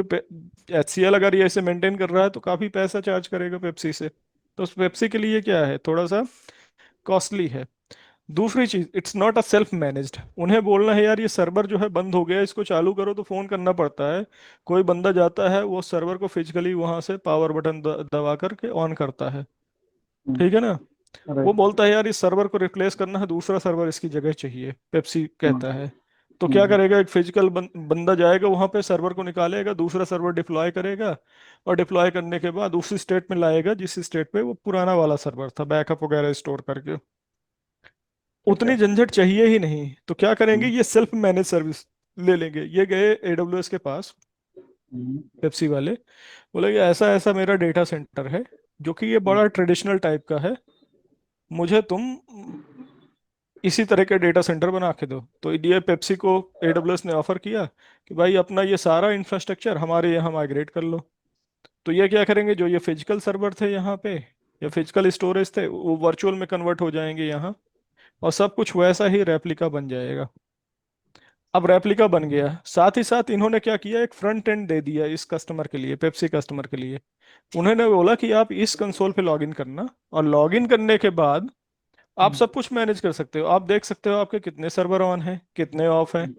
एचसीएल अगर ये इसे मेंटेन कर रहा है तो काफ़ी पैसा चार्ज करेगा पेप्सी से, तो उस पेप्सी के लिए क्या है, थोड़ा सा कॉस्टली है। दूसरी चीज, it's not a self managed. उन्हें बोलना है यार ये सर्वर जो है बंद हो गया, इसको चालू करो, तो फोन करना पड़ता है। कोई बंदा जाता है वो सर्वर को फिजिकली वहां से पावर बटन दबा करके ऑन करता है, ठीक है ना। वो राइट। बोलता है यार इस सर्वर को रिप्लेस करना है, दूसरा सर्वर इसकी जगह चाहिए, पेप्सी हम्म, कहता है। तो क्या हम्म, करेगा, एक फिजिकल बंदा जाएगा वहां पे, सर्वर को निकालेगा, दूसरा सर्वर डिप्लॉय करेगा, और डिप्लॉय करने के बाद उसी स्टेट में लाएगा जिस स्टेट पे वो पुराना वाला सर्वर था, बैकअप वगैरह स्टोर करके। ठीक उतनी है। झंझट चाहिए ही नहीं, तो क्या करेंगे, हम्म, ये सेल्फ मैनेज सर्विस ले लेंगे। ये गए एडब्ल्यूएस के पास, हम्म, पेप्सी वाले, बोले कि ऐसा ऐसा मेरा डेटा सेंटर है जो कि ये बड़ा ट्रेडिशनल टाइप का है, मुझे तुम इसी तरह के डेटा सेंटर बना के दो। तो ये पेप्सी को एडब्ल्यूएस ने ऑफर किया कि भाई अपना ये सारा इंफ्रास्ट्रक्चर हमारे यहाँ माइग्रेट कर लो। तो ये क्या करेंगे, जो ये फिजिकल सर्वर थे यहाँ पे या फिजिकल स्टोरेज थे, वो वर्चुअल में कन्वर्ट हो जाएंगे यहाँ, और सब कुछ वैसा ही रेप्लिका बन जाएगा। अब रेप्लिका बन गया, साथ ही साथ इन्होंने क्या किया, एक फ्रंट एंड दे दिया इस कस्टमर के लिए, पेप्सी कस्टमर के लिए। उन्होंने बोला कि आप इस कंसोल पे लॉगिन करना, और लॉगिन करने के बाद आप सब कुछ मैनेज कर सकते हो। आप देख सकते हो आपके कितने सर्वर ऑन हैं, कितने ऑफ हैं,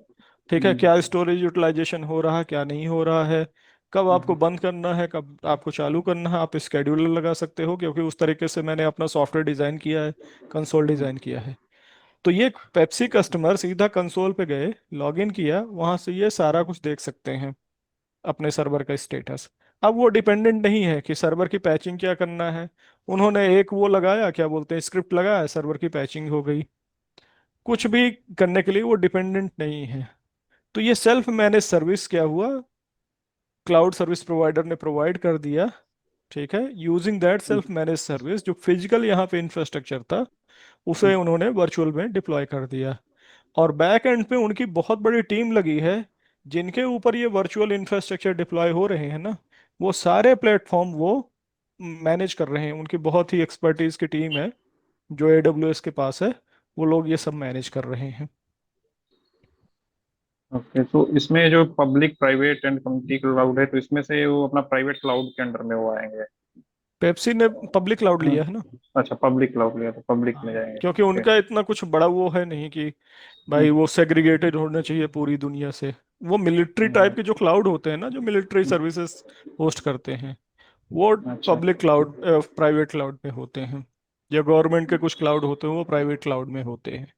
ठीक है, क्या स्टोरेज यूटिलाइजेशन हो रहा है, क्या नहीं हो रहा है, कब आपको बंद करना है, कब आपको चालू करना है। आप स्केड्यूलर लगा सकते हो, क्योंकि उस तरीके से मैंने अपना सॉफ्टवेयर डिज़ाइन किया है, कंसोल डिज़ाइन किया है। तो ये पेप्सी कस्टमर सीधा कंसोल पे गए, लॉगिन किया, वहां से ये सारा कुछ देख सकते हैं, अपने सर्वर का स्टेटस। अब वो डिपेंडेंट नहीं है कि सर्वर की पैचिंग क्या करना है, उन्होंने एक वो लगाया, क्या बोलते हैं, स्क्रिप्ट लगाया, सर्वर की पैचिंग हो गई। कुछ भी करने के लिए वो डिपेंडेंट नहीं है। तो ये सेल्फ मैनेज सर्विस क्या हुआ, क्लाउड सर्विस प्रोवाइडर ने प्रोवाइड कर दिया, ठीक है। Using that self manage service, जो फिजिकल यहाँ पे इंफ्रास्ट्रक्चर था उसे उन्होंने वर्चुअल में डिप्लॉय कर दिया। और बैक एंड पे उनकी बहुत बड़ी टीम लगी है, जिनके ऊपर ये वर्चुअल इंफ्रास्ट्रक्चर डिप्लॉय हो रहे हैं ना, वो सारे प्लेटफॉर्म वो मैनेज कर रहे हैं। उनकी बहुत ही एक्सपर्टीज की टीम है जो एडब्ल्यूएस के पास है, वो लोग ये सब मैनेज कर रहे हैं। ओके। तो इसमें जो public private and community cloud है, तो इसमें से वो अपना प्राइवेट क्लाउड के अंडर में वो आएंगे। पेप्सी ने पब्लिक क्लाउड लिया है ना। हम्म, अच्छा, पब्लिक क्लाउड लिया तो पब्लिक में हाँ, जाएंगे। क्योंकि ओके। उनका इतना कुछ बड़ा वो है नहीं कि भाई वो सेग्रीगेटेड होना चाहिए पूरी दुनिया से। वो मिलिट्री टाइप के जो क्लाउड होते हैं ना, जो मिलिट्री सर्विसेज होस्ट करते हैं, वो अच्छा। पब्लिक क्लाउड प्राइवेट क्लाउड में होते हैं। या गवर्नमेंट के कुछ क्लाउड होते हैं वो प्राइवेट क्लाउड में होते हैं।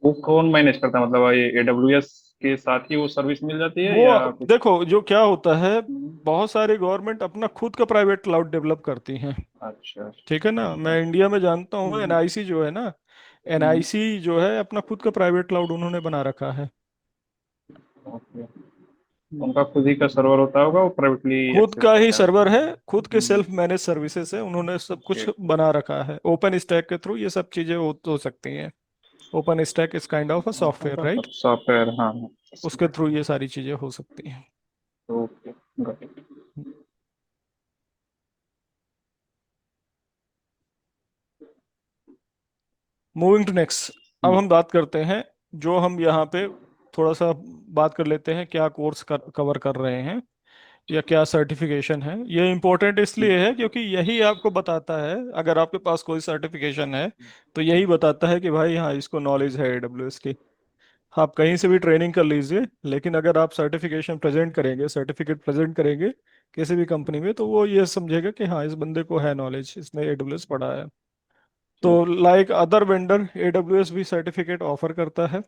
वो कौन मैनेज करता है, मतलब ये AWS के साथ ही वो सर्विस मिल जाती है वो या कुछ? देखो जो क्या होता है, हम्म, बहुत सारी गवर्नमेंट अपना खुद का प्राइवेट क्लाउड डेवलप करती हैं, अच्छा। ठीक है ना। मैं इंडिया में जानता हूँ एनआईसी जो है ना, एनआईसी जो है अपना खुद का प्राइवेट क्लाउड उन्होंने बना रखा है। ओके, उनका खुद ही का सर्वर होता होगा, वो प्राइवेटली खुद एक्सेस का ही करता है सर्वर उसको। है, खुद के सेल्फ मैनेज सर्विसेज है, उन्होंने सब कुछ ओके। बना रखा है। ओपन स्टैक के थ्रू ये सब चीजें हो सकती हैं। Open stack is kind of a software, right? Software, हाँ हाँ। उसके थ्रू ये सारी चीजें हो सकती हैं। Okay, got it. Moving to next. अब हम बात करते हैं, जो हम यहाँ पे थोड़ा सा बात कर लेते हैं, क्या कोर्स कवर कर रहे हैं या क्या सर्टिफिकेशन है। ये इम्पोर्टेंट इसलिए है क्योंकि यही आपको बताता है, अगर आपके पास कोई सर्टिफिकेशन है तो यही बताता है कि भाई हाँ इसको नॉलेज है एडब्ल्यूएस की। आप कहीं से भी ट्रेनिंग कर लीजिए, लेकिन अगर आप सर्टिफिकेशन प्रेजेंट करेंगे, सर्टिफिकेट प्रेजेंट करेंगे किसी भी कंपनी में, तो वो ये समझेगा कि हाँ इस बंदे को है नॉलेज, इसने एडब्ल्यूएस पढ़ा है। तो लाइक अदर वेंडर एडब्ल्यूएस भी सर्टिफिकेट ऑफर करता है,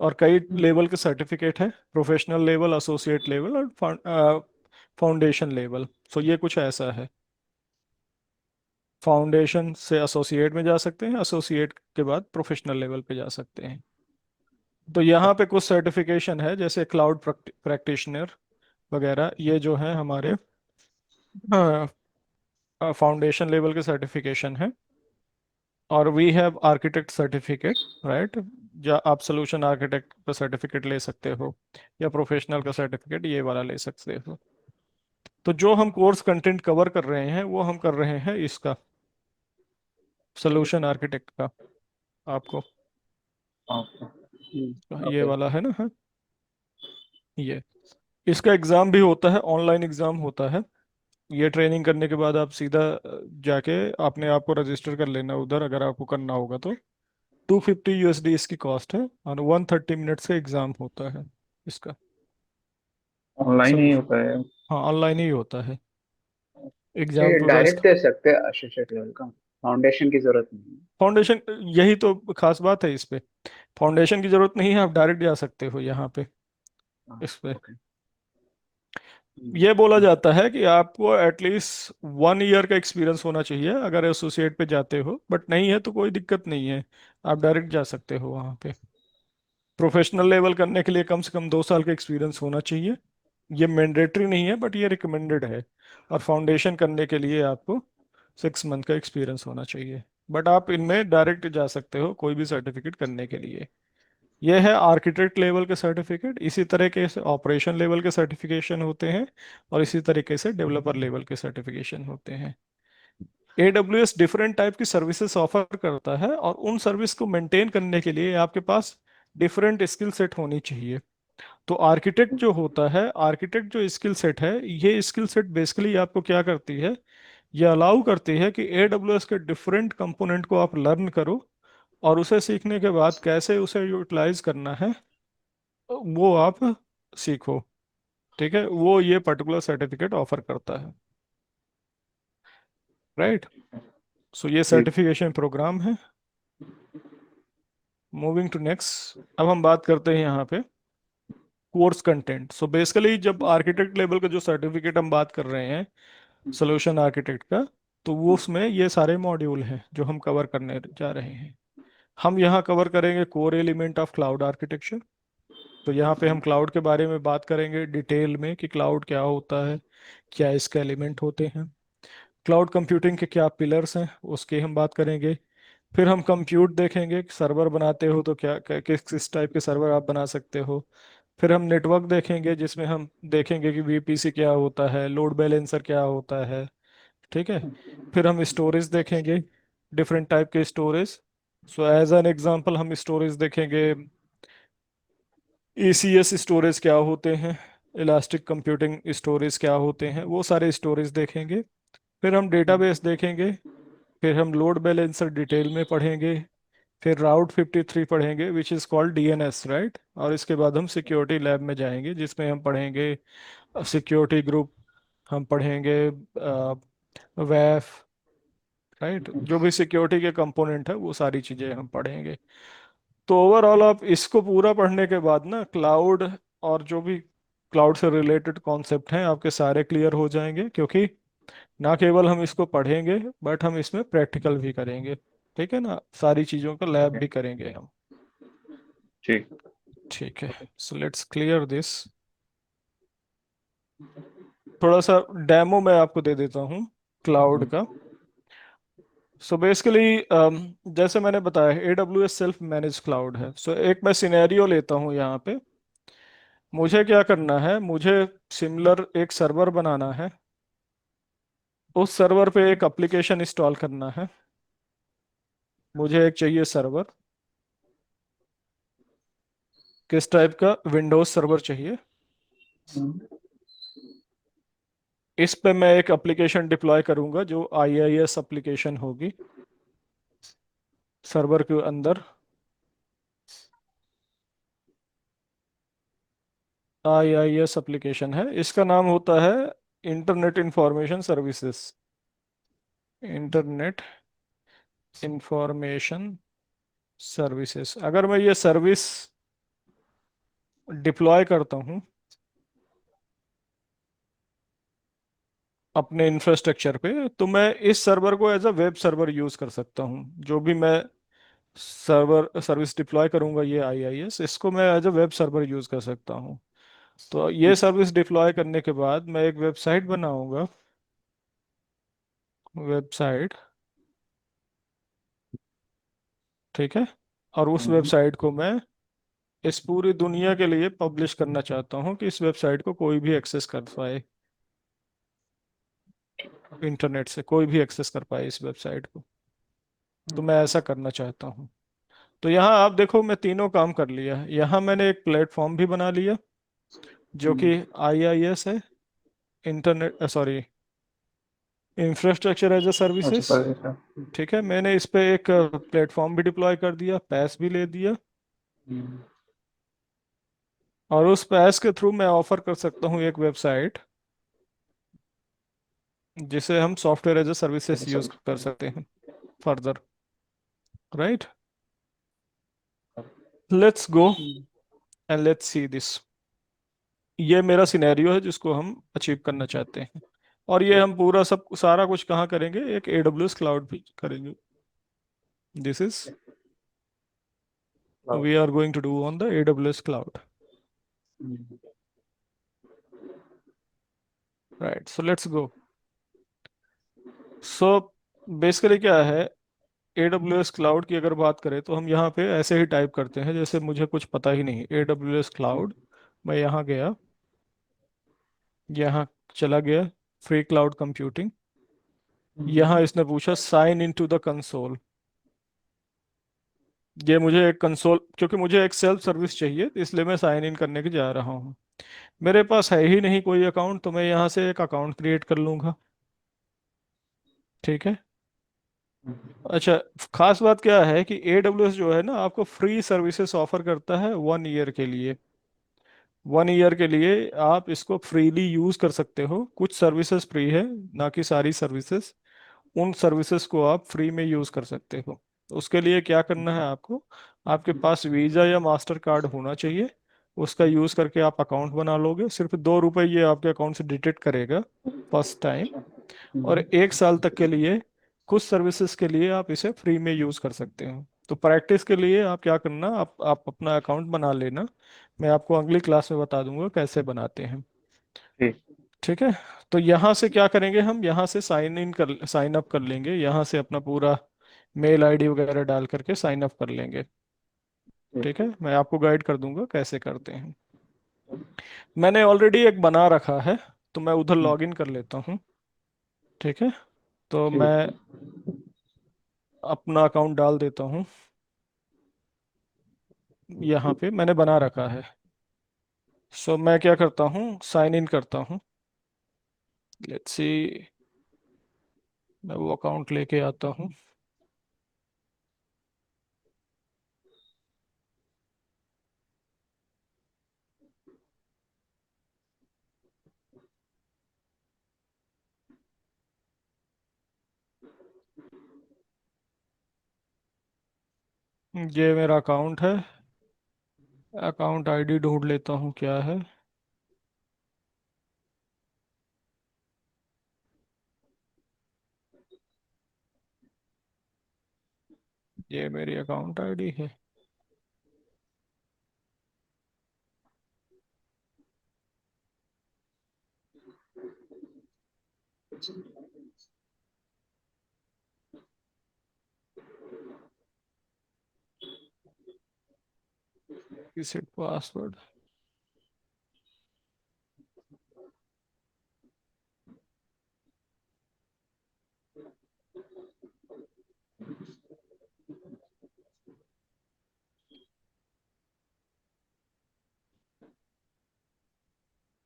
और कई लेवल के सर्टिफिकेट है, प्रोफेशनल लेवल, एसोसिएट लेवल और फाउंडेशन लेवल। सो ये कुछ ऐसा है। फाउंडेशन से एसोसिएट में जा सकते हैं, एसोसिएट के बाद प्रोफेशनल लेवल पे जा सकते हैं। तो यहाँ पे कुछ सर्टिफिकेशन है जैसे क्लाउड प्रैक्टिशनर वगैरह, ये जो है हमारे फाउंडेशन लेवल के सर्टिफिकेशन है। और we have architect certificate, right? या आप सोल्यूशन आर्किटेक्ट का सर्टिफिकेट ले सकते हो, या प्रोफेशनल का सर्टिफिकेट ये वाला ले सकते हो। तो जो हम कोर्स कंटेंट कवर कर रहे हैं वो हम कर रहे हैं इसका, सोल्यूशन आर्किटेक्ट का। आपको ये ओके। वाला है ना, हाँ। ये इसका एग्ज़ाम भी होता है, ऑनलाइन एग्ज़ाम होता है। ये ट्रेनिंग करने के बाद आप सीधा जाके अपने आप को रजिस्टर कर लेना उधर, अगर आपको करना होगा तो। $250 इसकी कॉस्ट है, और 130 मिनट्स का एग्ज़ाम होता है इसका। ऑनलाइन ही सोल्यूशन, होता है? हाँ ऑनलाइन ही होता है एग्ज़ाम ये पूरा डायरेक्ट इसका। दे सकते हैं एसोसिएट लेवल का, फाउंडेशन की जरूरत नहीं है। फाउंडेशन, यही तो खास बात है इस पे। फाउंडेशन की जरूरत नहीं है, आप डायरेक्ट जा सकते हो यहाँ पे हाँ, इस पे। ओके। ये बोला जाता है कि आपको एटलीस्ट 1 ईयर का एक्सपीरियंस होना चाहिए अगर एसोसिएट पे जाते हो, बट नहीं है तो कोई दिक्कत नहीं है, आप डायरेक्ट जा सकते हो वहाँ पे। प्रोफेशनल लेवल करने के लिए कम से कम 2 साल का एक्सपीरियंस होना चाहिए। ये मैंडेटरी नहीं है बट ये रिकमेंडेड है। और फाउंडेशन करने के लिए आपको 6 मंथ का एक्सपीरियंस होना चाहिए। बट आप इनमें डायरेक्ट जा सकते हो कोई भी सर्टिफिकेट करने के लिए। ये है आर्किटेक्ट लेवल के सर्टिफिकेट। इसी तरीके से ऑपरेशन लेवल के सर्टिफिकेशन होते हैं, और इसी तरीके से डेवलपर लेवल के सर्टिफिकेशन होते हैं। AWS डिफरेंट टाइप की सर्विसेज ऑफर करता है, और उन सर्विस को मेंटेन करने के लिए आपके पास डिफरेंट स्किल सेट होनी चाहिए। तो आर्किटेक्ट जो होता है, आर्किटेक्ट जो स्किल सेट है, ये स्किल सेट बेसिकली आपको क्या करती है, ये अलाउ करती है कि AWS के डिफरेंट कंपोनेंट को आप लर्न करो, और उसे सीखने के बाद कैसे उसे यूटिलाइज करना है वो आप सीखो। ठीक है, वो ये पर्टिकुलर सर्टिफिकेट ऑफर करता है, राइट? सो ये ठीक। सर्टिफिकेशन प्रोग्राम है। मूविंग टू नेक्स्ट, अब हम बात करते हैं यहाँ पे कोर्स कंटेंट। सो बेसिकली जब आर्किटेक्ट लेवल का जो सर्टिफिकेट हम बात कर रहे हैं, सोल्यूशन आर्किटेक्ट का, तो वो उसमें ये सारे मॉड्यूल हैं जो हम कवर करने जा रहे हैं। हम यहाँ कवर करेंगे core element of cloud architecture. तो यहाँ पे हम क्लाउड के बारे में बात करेंगे डिटेल में कि क्लाउड क्या होता है, क्या इसके एलिमेंट होते हैं। क्लाउड कंप्यूटिंग के क्या पिलर्स हैं उसकी हम बात करेंगे। फिर हम कंप्यूट देखेंगे, सर्वर बनाते हो तो क्या किस टाइप के सर्वर आप बना सकते हो। फिर हम नेटवर्क देखेंगे, जिसमें हम देखेंगे कि VPC क्या होता है, लोड बैलेंसर क्या होता है। ठीक है। फिर हम स्टोरेज देखेंगे, डिफरेंट टाइप के storage. So as an example हम स्टोरेज देखेंगे, ECS स्टोरेज क्या होते हैं, इलास्टिक कंप्यूटिंग स्टोरेज क्या होते हैं, वो सारे स्टोरेज देखेंगे। फिर हम डेटाबेस देखेंगे। फिर हम लोड बैलेंसर डिटेल में पढ़ेंगे। फिर राउट 53 पढ़ेंगे which is called DNS, right? और इसके बाद हम सिक्योरिटी लैब में जाएंगे, जिसमें हम पढ़ेंगे सिक्योरिटी ग्रुप, हम पढ़ेंगे वैफ, राइट? जो भी सिक्योरिटी के कंपोनेंट है वो सारी चीज़ें हम पढ़ेंगे। तो ओवरऑल आप इसको पूरा पढ़ने के बाद ना, क्लाउड और जो भी क्लाउड से रिलेटेड कॉन्सेप्ट हैं आपके सारे क्लियर हो जाएंगे, क्योंकि ना केवल हम इसको पढ़ेंगे बट हम इसमें प्रैक्टिकल भी करेंगे। ठीक है ना, सारी चीज़ों का लैब ओके, भी करेंगे हम। ठीक। ठीक है, सो लेट्स क्लियर दिस। थोड़ा सा डेमो मैं आपको दे देता हूँ क्लाउड का। सो बेसिकली जैसे मैंने बताया AWS सेल्फ मैनेज क्लाउड है। सो एक मैं सिनेरियो लेता हूँ यहाँ पे। मुझे क्या करना है, मुझे सिमिलर एक सर्वर बनाना है, उस सर्वर पे एक एप्लीकेशन इंस्टॉल करना है। मुझे एक चाहिए सर्वर, किस टाइप का, विंडोज सर्वर चाहिए। इस पे मैं एक एप्लीकेशन डिप्लॉय करूंगा जो IIS एप्लीकेशन होगी सर्वर के अंदर। IIS एप्लीकेशन है, इसका नाम होता है internet information services. Internet information services. अगर मैं ये सर्विस डिप्लॉय करता हूँ अपने इंफ्रास्ट्रक्चर पे, तो मैं इस सर्वर को as a web server use कर सकता हूँ। जो भी मैं सर्वर सर्विस डिप्लॉय करूंगा ये IIS, इसको मैं as a web server use कर सकता हूँ। तो ये सर्विस डिप्लॉय करने के बाद मैं एक वेबसाइट बनाऊंगा, वेबसाइट, ठीक है। और उस वेबसाइट को मैं इस पूरी दुनिया के लिए पब्लिश करना चाहता हूँ कि इस वेबसाइट को कोई भी एक्सेस कर पाए, इंटरनेट से कोई भी एक्सेस कर पाए इस वेबसाइट को। तो मैं ऐसा करना चाहता हूँ। तो यहाँ आप देखो मैं तीनों काम कर लिया। यहाँ मैंने एक प्लेटफॉर्म भी बना लिया जो कि IIS है, internet sorry infrastructure as a अच्छा सर्विसेज। पर ऐसा। ठीक है, मैंने इस पे एक प्लेटफॉर्म भी डिप्लॉय कर दिया, पैस भी ले दिया। हम्म, और उस पैस के थ्रू मैं ऑफर कर सकता हूँ एक वेबसाइट जिसे हम सॉफ्टवेयर एज अ सर्विसेज ऐसा यूज कर समझ। सकते हैं further, right. Let's go and let's see this. ये मेरा सिनेरियो है जिसको हम अचीव करना चाहते हैं। और ये हम पूरा सब सारा कुछ कहाँ करेंगे, एक AWS क्लाउड भी करेंगे। This is we are going to do on the AWS cloud, right. So let's go. So basically क्या है, AWS क्लाउड की अगर बात करें तो हम यहाँ पे ऐसे ही टाइप करते हैं जैसे मुझे कुछ पता ही नहीं। AWS क्लाउड, मैं यहाँ गया, यहाँ चला गया, फ्री क्लाउड कंप्यूटिंग। यहाँ इसने पूछा sign in to the console. ये मुझे एक कंसोल, क्योंकि मुझे एक सेल्फ सर्विस चाहिए इसलिए मैं साइन इन करने के जा रहा हूँ। मेरे पास है ही नहीं कोई अकाउंट, तो मैं यहाँ से एक अकाउंट क्रिएट कर लूँगा, ठीक है। अच्छा, खास बात क्या है कि AWS जो है ना आपको फ्री सर्विसेज ऑफर करता है 1 ईयर के लिए। 1 ईयर के लिए आप इसको फ्रीली यूज कर सकते हो। कुछ सर्विसेज फ्री है, ना कि सारी सर्विसेज। उन सर्विसेज को आप फ्री में यूज कर सकते हो। तो उसके लिए क्या करना है आपको, आपके पास वीजा या मास्टर कार्ड होना चाहिए। उसका यूज करके आप अकाउंट बना लोगे। सिर्फ 2 रुपए ये आपके अकाउंट से डिटेक्ट करेगा फर्स्ट टाइम। और 1 साल तक के लिए कुछ सर्विसेज के लिए आप इसे फ्री में यूज कर सकते हो। तो प्रैक्टिस के लिए आप क्या करना, आप अपना अकाउंट बना लेना। मैं आपको अगली क्लास में बता दूंगा कैसे बनाते हैं, ठीक। ठीक है। तो यहाँ से क्या करेंगे, हम यहाँ से साइन अप कर लेंगे। यहाँ से अपना पूरा मेल ID वगैरह डाल करके साइन अप कर लेंगे, ठीक है। मैं आपको गाइड कर दूंगा कैसे करते हैं। मैंने ऑलरेडी एक बना रखा है, तो मैं उधर लॉग इन कर लेता हूँ, ठीक है। तो मैं ठीक। अपना अकाउंट डाल देता हूँ, यहाँ पे मैंने बना रखा है। सो मैं क्या करता हूँ, साइन इन करता हूँ। लेट्स सी, मैं वो अकाउंट लेके आता हूँ। ये मेरा अकाउंट है। अकाउंट ID ढूंढ लेता हूँ क्या है। ये मेरी अकाउंट आईडी है। Reset password.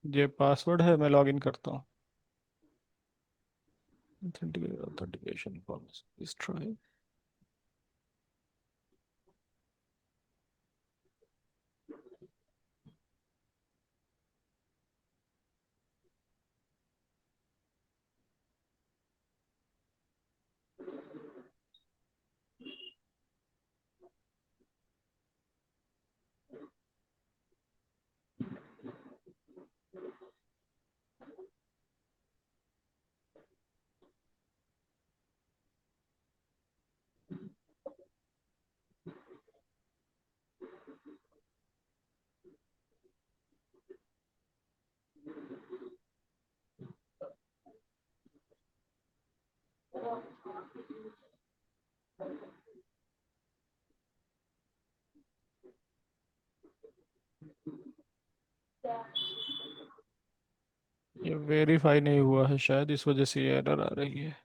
ये पासवर्ड है, मैं लॉगिन करता हूँ। ऑथेंटिकेशन पॉलिसी इस ट्राई। ये वेरीफाई नहीं हुआ है शायद, इस वजह से ये एरर आ रही है।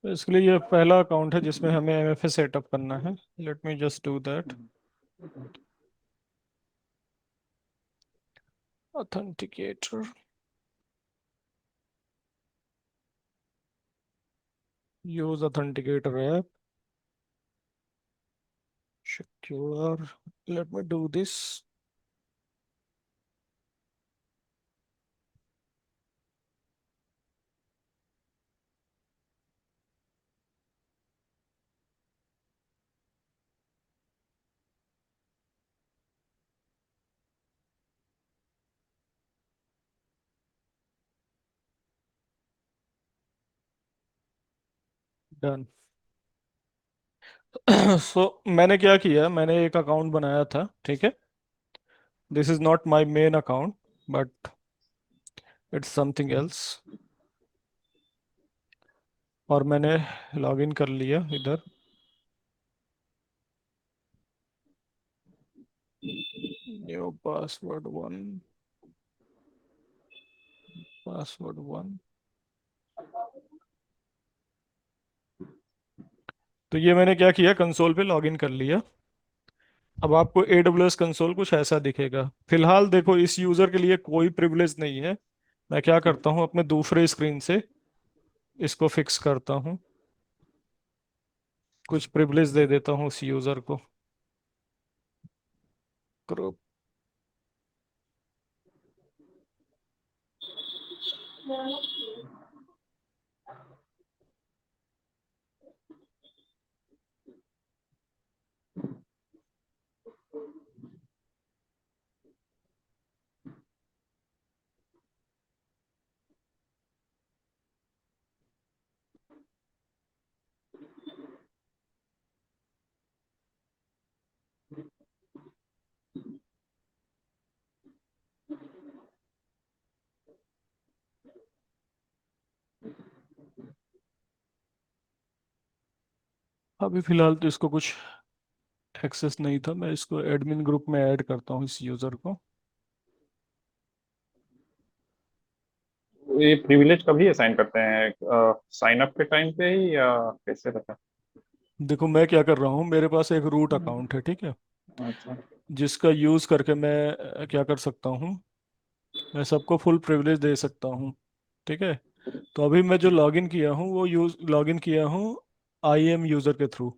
तो इसके लिए ये पहला अकाउंट है जिसमें हमें एमएफए सेटअप करना है। Let me just do that. Authenticator, use authenticator app, secure, let me do this। Done. So मैंने क्या किया, मैंने एक अकाउंट बनाया था, ठीक है। This is not my main account, but it's something else. और मैंने लॉगिन कर लिया इधर। New password 1, password 1। तो ये मैंने क्या किया, कंसोल पे लॉगिन कर लिया। अब आपको AWS कंसोल कुछ ऐसा दिखेगा। फिलहाल देखो, इस यूजर के लिए कोई प्रिविलेज नहीं है। मैं क्या करता हूँ, अपने दूसरे स्क्रीन से इसको फिक्स करता हूँ, कुछ प्रिविलेज दे देता हूँ उस यूजर को। ग्रुप, अभी फिलहाल तो इसको कुछ एक्सेस नहीं था, मैं इसको एडमिन ग्रुप में ऐड करता हूँ इस यूज़र को। ये प्रिविलेज कभी असाइन करते हैं, साइन अप के टाइम पे ही या कैसे रहता देखो मैं क्या कर रहा हूँ, मेरे पास एक रूट है? अकाउंट है, ठीक है, अच्छा। जिसका यूज़ करके मैं क्या कर सकता हूँ, मैं सबको फुल प्रिविलेज दे सकता हूँ, ठीक है। तो अभी मैं जो लॉगिन किया हूँ वो लॉगिन किया हूँ आई एम यूज़र के थ्रू,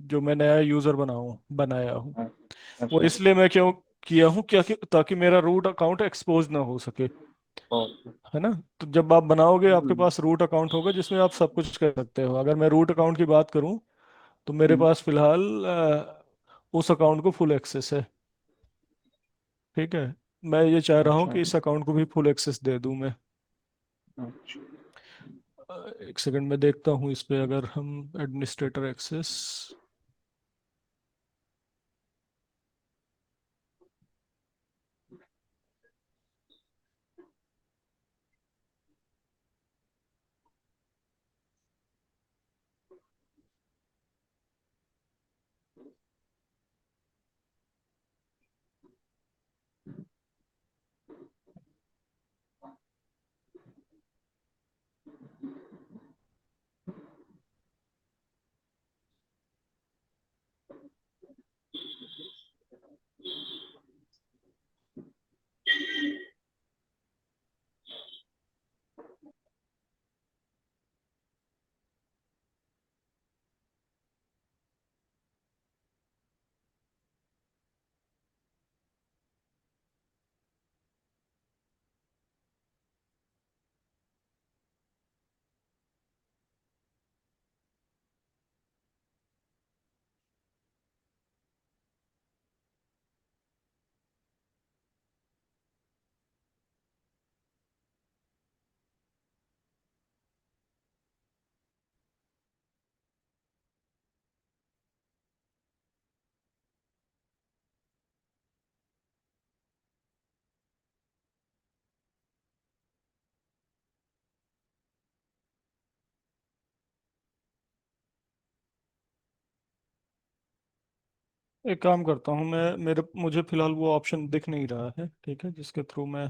जो मैं नया यूज़र बनाया हूँ। वो अच्छा। इसलिए मैं क्यों किया हूँ, क्या कि ताकि मेरा रूट अकाउंट एक्सपोज ना हो सके, ओके। है ना। तो जब आप बनाओगे आपके हम्म। पास रूट अकाउंट होगा जिसमें आप सब कुछ कर सकते हो। अगर मैं रूट अकाउंट की बात करूँ तो मेरे हम्म। पास फिलहाल उस अकाउंट को फुल एक्सेस है, ठीक है। मैं ये चाह रहा हूँ अच्छा। कि इस अकाउंट को भी फुल एक्सेस दे दूँ मैं। अच्छा। एक सेकंड में देखता हूँ इस पे, अगर हम एडमिनिस्ट्रेटर एक्सेस, एक काम करता हूँ मैं, मेरे मुझे फिलहाल वो ऑप्शन दिख नहीं रहा है, ठीक है, जिसके थ्रू मैं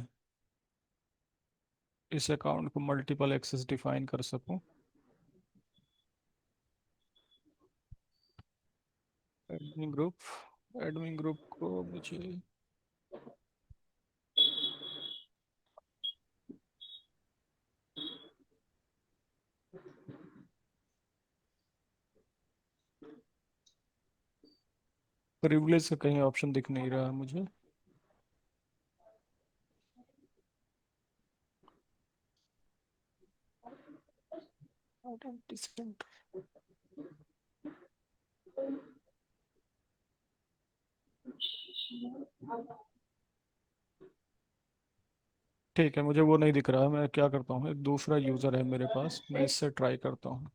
इस अकाउंट को मल्टीपल एक्सेस डिफाइन कर सकूं। एडमिन ग्रुप को मुझे प्रिविलेज का कहीं ऑप्शन दिख नहीं रहा है मुझे। ठीक है, मुझे वो नहीं दिख रहा है। मैं क्या करता हूँ, एक दूसरा यूज़र है मेरे पास, मैं इससे ट्राई करता हूँ।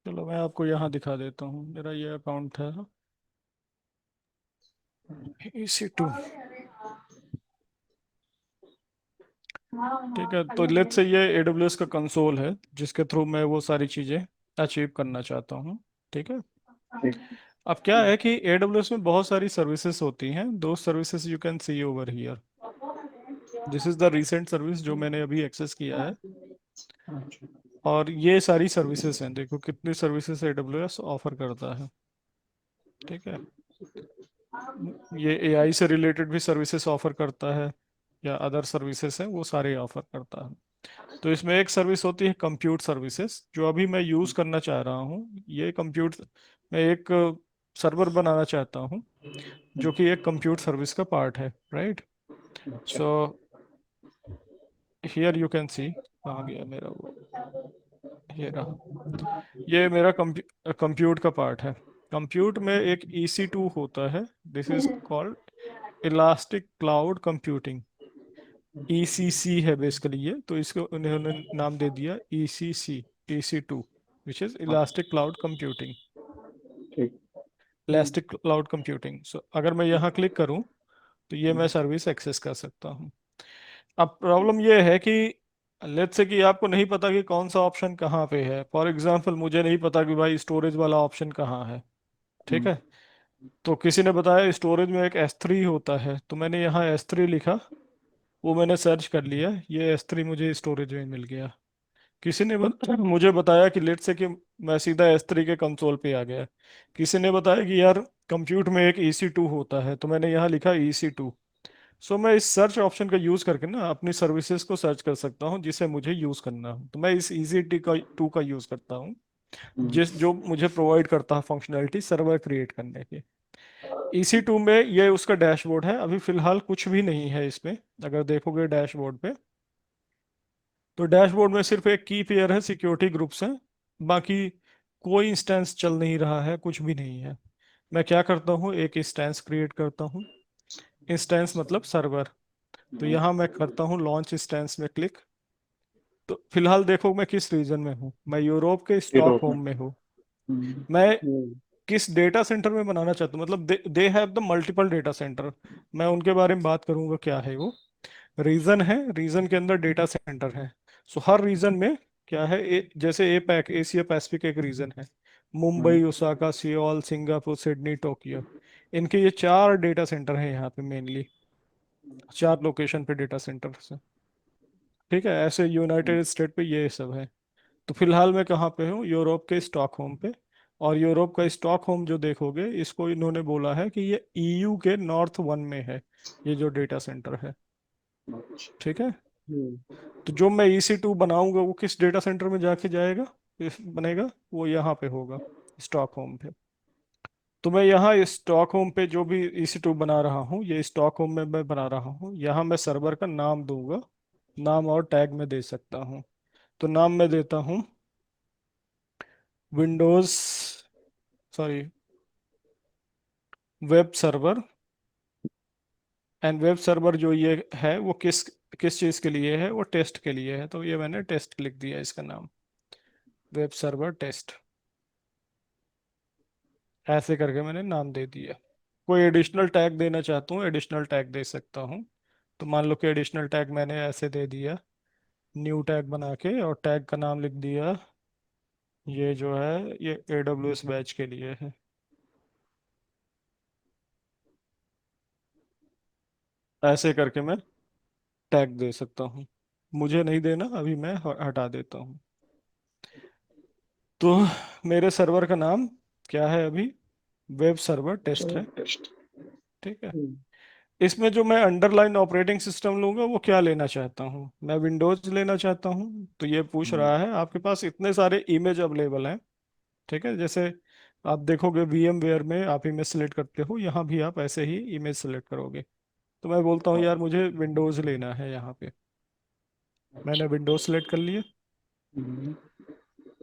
चलो मैं आपको यहाँ दिखा देता हूँ, मेरा ये अकाउंट है EC2। ठीक है, तो लेट्स से ये AWS का कंसोल है जिसके थ्रू मैं वो सारी चीज़ें अचीव करना चाहता हूँ। ठीक है, ठीक। अब क्या है कि AWS में बहुत सारी सर्विसेज होती हैं। दो services you can see over here. This is the recent service जो मैंने अभी एक्सेस किया है, अच्छा। और ये सारी सर्विसेज हैं। देखो कितनी सर्विसेज AWS ऑफर करता है। ठीक है, ये AI से रिलेटेड भी सर्विसेज ऑफर करता है, या अदर सर्विसेज हैं वो सारे ऑफर करता है। तो इसमें एक सर्विस होती है कंप्यूट सर्विसेज, जो अभी मैं यूज़ करना चाह रहा हूँ। ये कंप्यूट, मैं एक सर्वर बनाना चाहता हूँ जो कि एक कंप्यूट सर्विस का पार्ट है, राइट। अच्छा। So here you can see, कहाँ गया मेरा वो, ये रहा। ये मेरा कंप्यूट का पार्ट है। कंप्यूट में एक EC2 होता है, this is called elastic cloud computing. ECC है बेसिकली ये, तो इसको उन्होंने नाम दे दिया ECC, EC2, which is elastic cloud computing. ठीक। Elastic cloud computing. सो अगर मैं यहाँ क्लिक करूँ तो ये मैं सर्विस एक्सेस कर सकता हूँ। अब प्रॉब्लम ये है कि लेट्स से कि आपको नहीं पता कि कौन सा ऑप्शन कहाँ पे है। फॉर एग्जांपल मुझे नहीं पता कि भाई स्टोरेज वाला ऑप्शन कहाँ है। ठीक है, तो किसी ने बताया स्टोरेज में एक S3 होता है, तो मैंने यहाँ S3 लिखा, वो मैंने सर्च कर लिया, ये S3 मुझे स्टोरेज में मिल गया। किसी ने मुझे बताया कि लेट से कि मैं सीधा S3 के कंसोल पे आ गया। किसी ने बताया कि यार कंप्यूट में एक EC2 होता है, तो मैंने यहाँ लिखा EC2। सो मैं इस सर्च ऑप्शन का यूज़ करके ना अपनी सर्विसेज को सर्च कर सकता हूँ जिसे मुझे यूज़ करना हो। तो मैं इस EC2 का यूज़ करता हूँ, जिस जो मुझे प्रोवाइड करता है फंक्शनैलिटी सर्वर क्रिएट करने की। EC2 में ये उसका डैशबोर्ड है। अभी फिलहाल कुछ भी नहीं है इसमें। अगर देखोगे डैशबोर्ड पे, तो डैशबोर्ड में सिर्फ एक की पेयर है, सिक्योरिटी ग्रुप्स हैं, बाकी कोई इंस्टेंस चल नहीं रहा है, कुछ भी नहीं है। मैं क्या करता हूँ, एक इंस्टेंस क्रिएट करता हूँ। इंस्टेंस मतलब सर्वर। तो यहाँ मैं करता हूँ लॉन्च इंस्टेंस में क्लिक। तो फिलहाल देखो मैं किस रीजन में हूँ, मैं यूरोप के स्टॉक यूरोप में। होम में हूँ। मैं किस डेटा सेंटर में बनाना चाहता हूँ, मतलब they have the multiple data centre. मैं उनके बारे में बात करूंगा, क्या है वो। रीजन है, रीजन के अंदर डेटा सेंटर है। सो हर रीजन में क्या है, जैसे एपैक, एशिया पैसिफिक एक रीजन है। Mumbai, Osaka, Seoul, Singapore, Sydney, Tokyo, इनके ये चार डेटा सेंटर हैं यहाँ पे मेनली। चार लोकेशन पे डेटा सेंटर है। ठीक है, ऐसे यूनाइटेड स्टेट पे ये सब है। तो फिलहाल मैं कहाँ पे हूँ, यूरोप के स्टॉकहोम पे। और यूरोप का स्टॉकहोम जो देखोगे, इसको इन्होंने बोला है कि ये EU के नॉर्थ वन में है, ये जो डेटा सेंटर है। ठीक है, तो जो मैं EC2 बनाऊंगा वो किस डेटा सेंटर में जाके जाएगा, बनेगा, वो यहाँ पे होगा, स्टॉकहोम पे। तो मैं यहाँ स्टॉकहोम पे जो भी EC2 बना रहा हूँ, ये स्टॉकहोम में मैं बना रहा हूँ। यहाँ मैं सर्वर का नाम दूंगा, नाम और टैग में दे सकता हूँ। तो नाम मैं देता हूँ Windows, sorry, web server. And web server जो ये है वो किस किस चीज़ के लिए है, वो टेस्ट के लिए है। तो ये मैंने टेस्ट लिख दिया इसका नाम, वेब सर्वर टेस्ट। ऐसे करके मैंने नाम दे दिया। कोई एडिशनल टैग देना चाहता हूँ, एडिशनल टैग दे सकता हूँ। तो मान लो कि एडिशनल टैग मैंने ऐसे दे दिया, न्यू टैग बना के, और टैग का नाम लिख दिया, ये जो है ये AWS बैच के लिए है। ऐसे करके मैं टैग दे सकता हूँ। मुझे नहीं देना, अभी मैं हटा देता हूँ। तो मेरे सर्वर का नाम क्या है अभी, वेब सर्वर टेस्ट है। ठीक है, इसमें जो मैं अंडरलाइन ऑपरेटिंग सिस्टम लूंगा वो क्या लेना चाहता हूँ, मैं विंडोज लेना चाहता हूँ। तो ये पूछ रहा है आपके पास इतने सारे इमेज अवेलेबल हैं। ठीक है, जैसे आप देखोगे VMware में आप इमेज सेलेक्ट करते हो, यहाँ भी आप ऐसे ही इमेज सेलेक्ट करोगे। तो मैं बोलता हूँ यार मुझे विंडोज लेना है, यहाँ पे मैंने विंडोज सेलेक्ट कर लिया।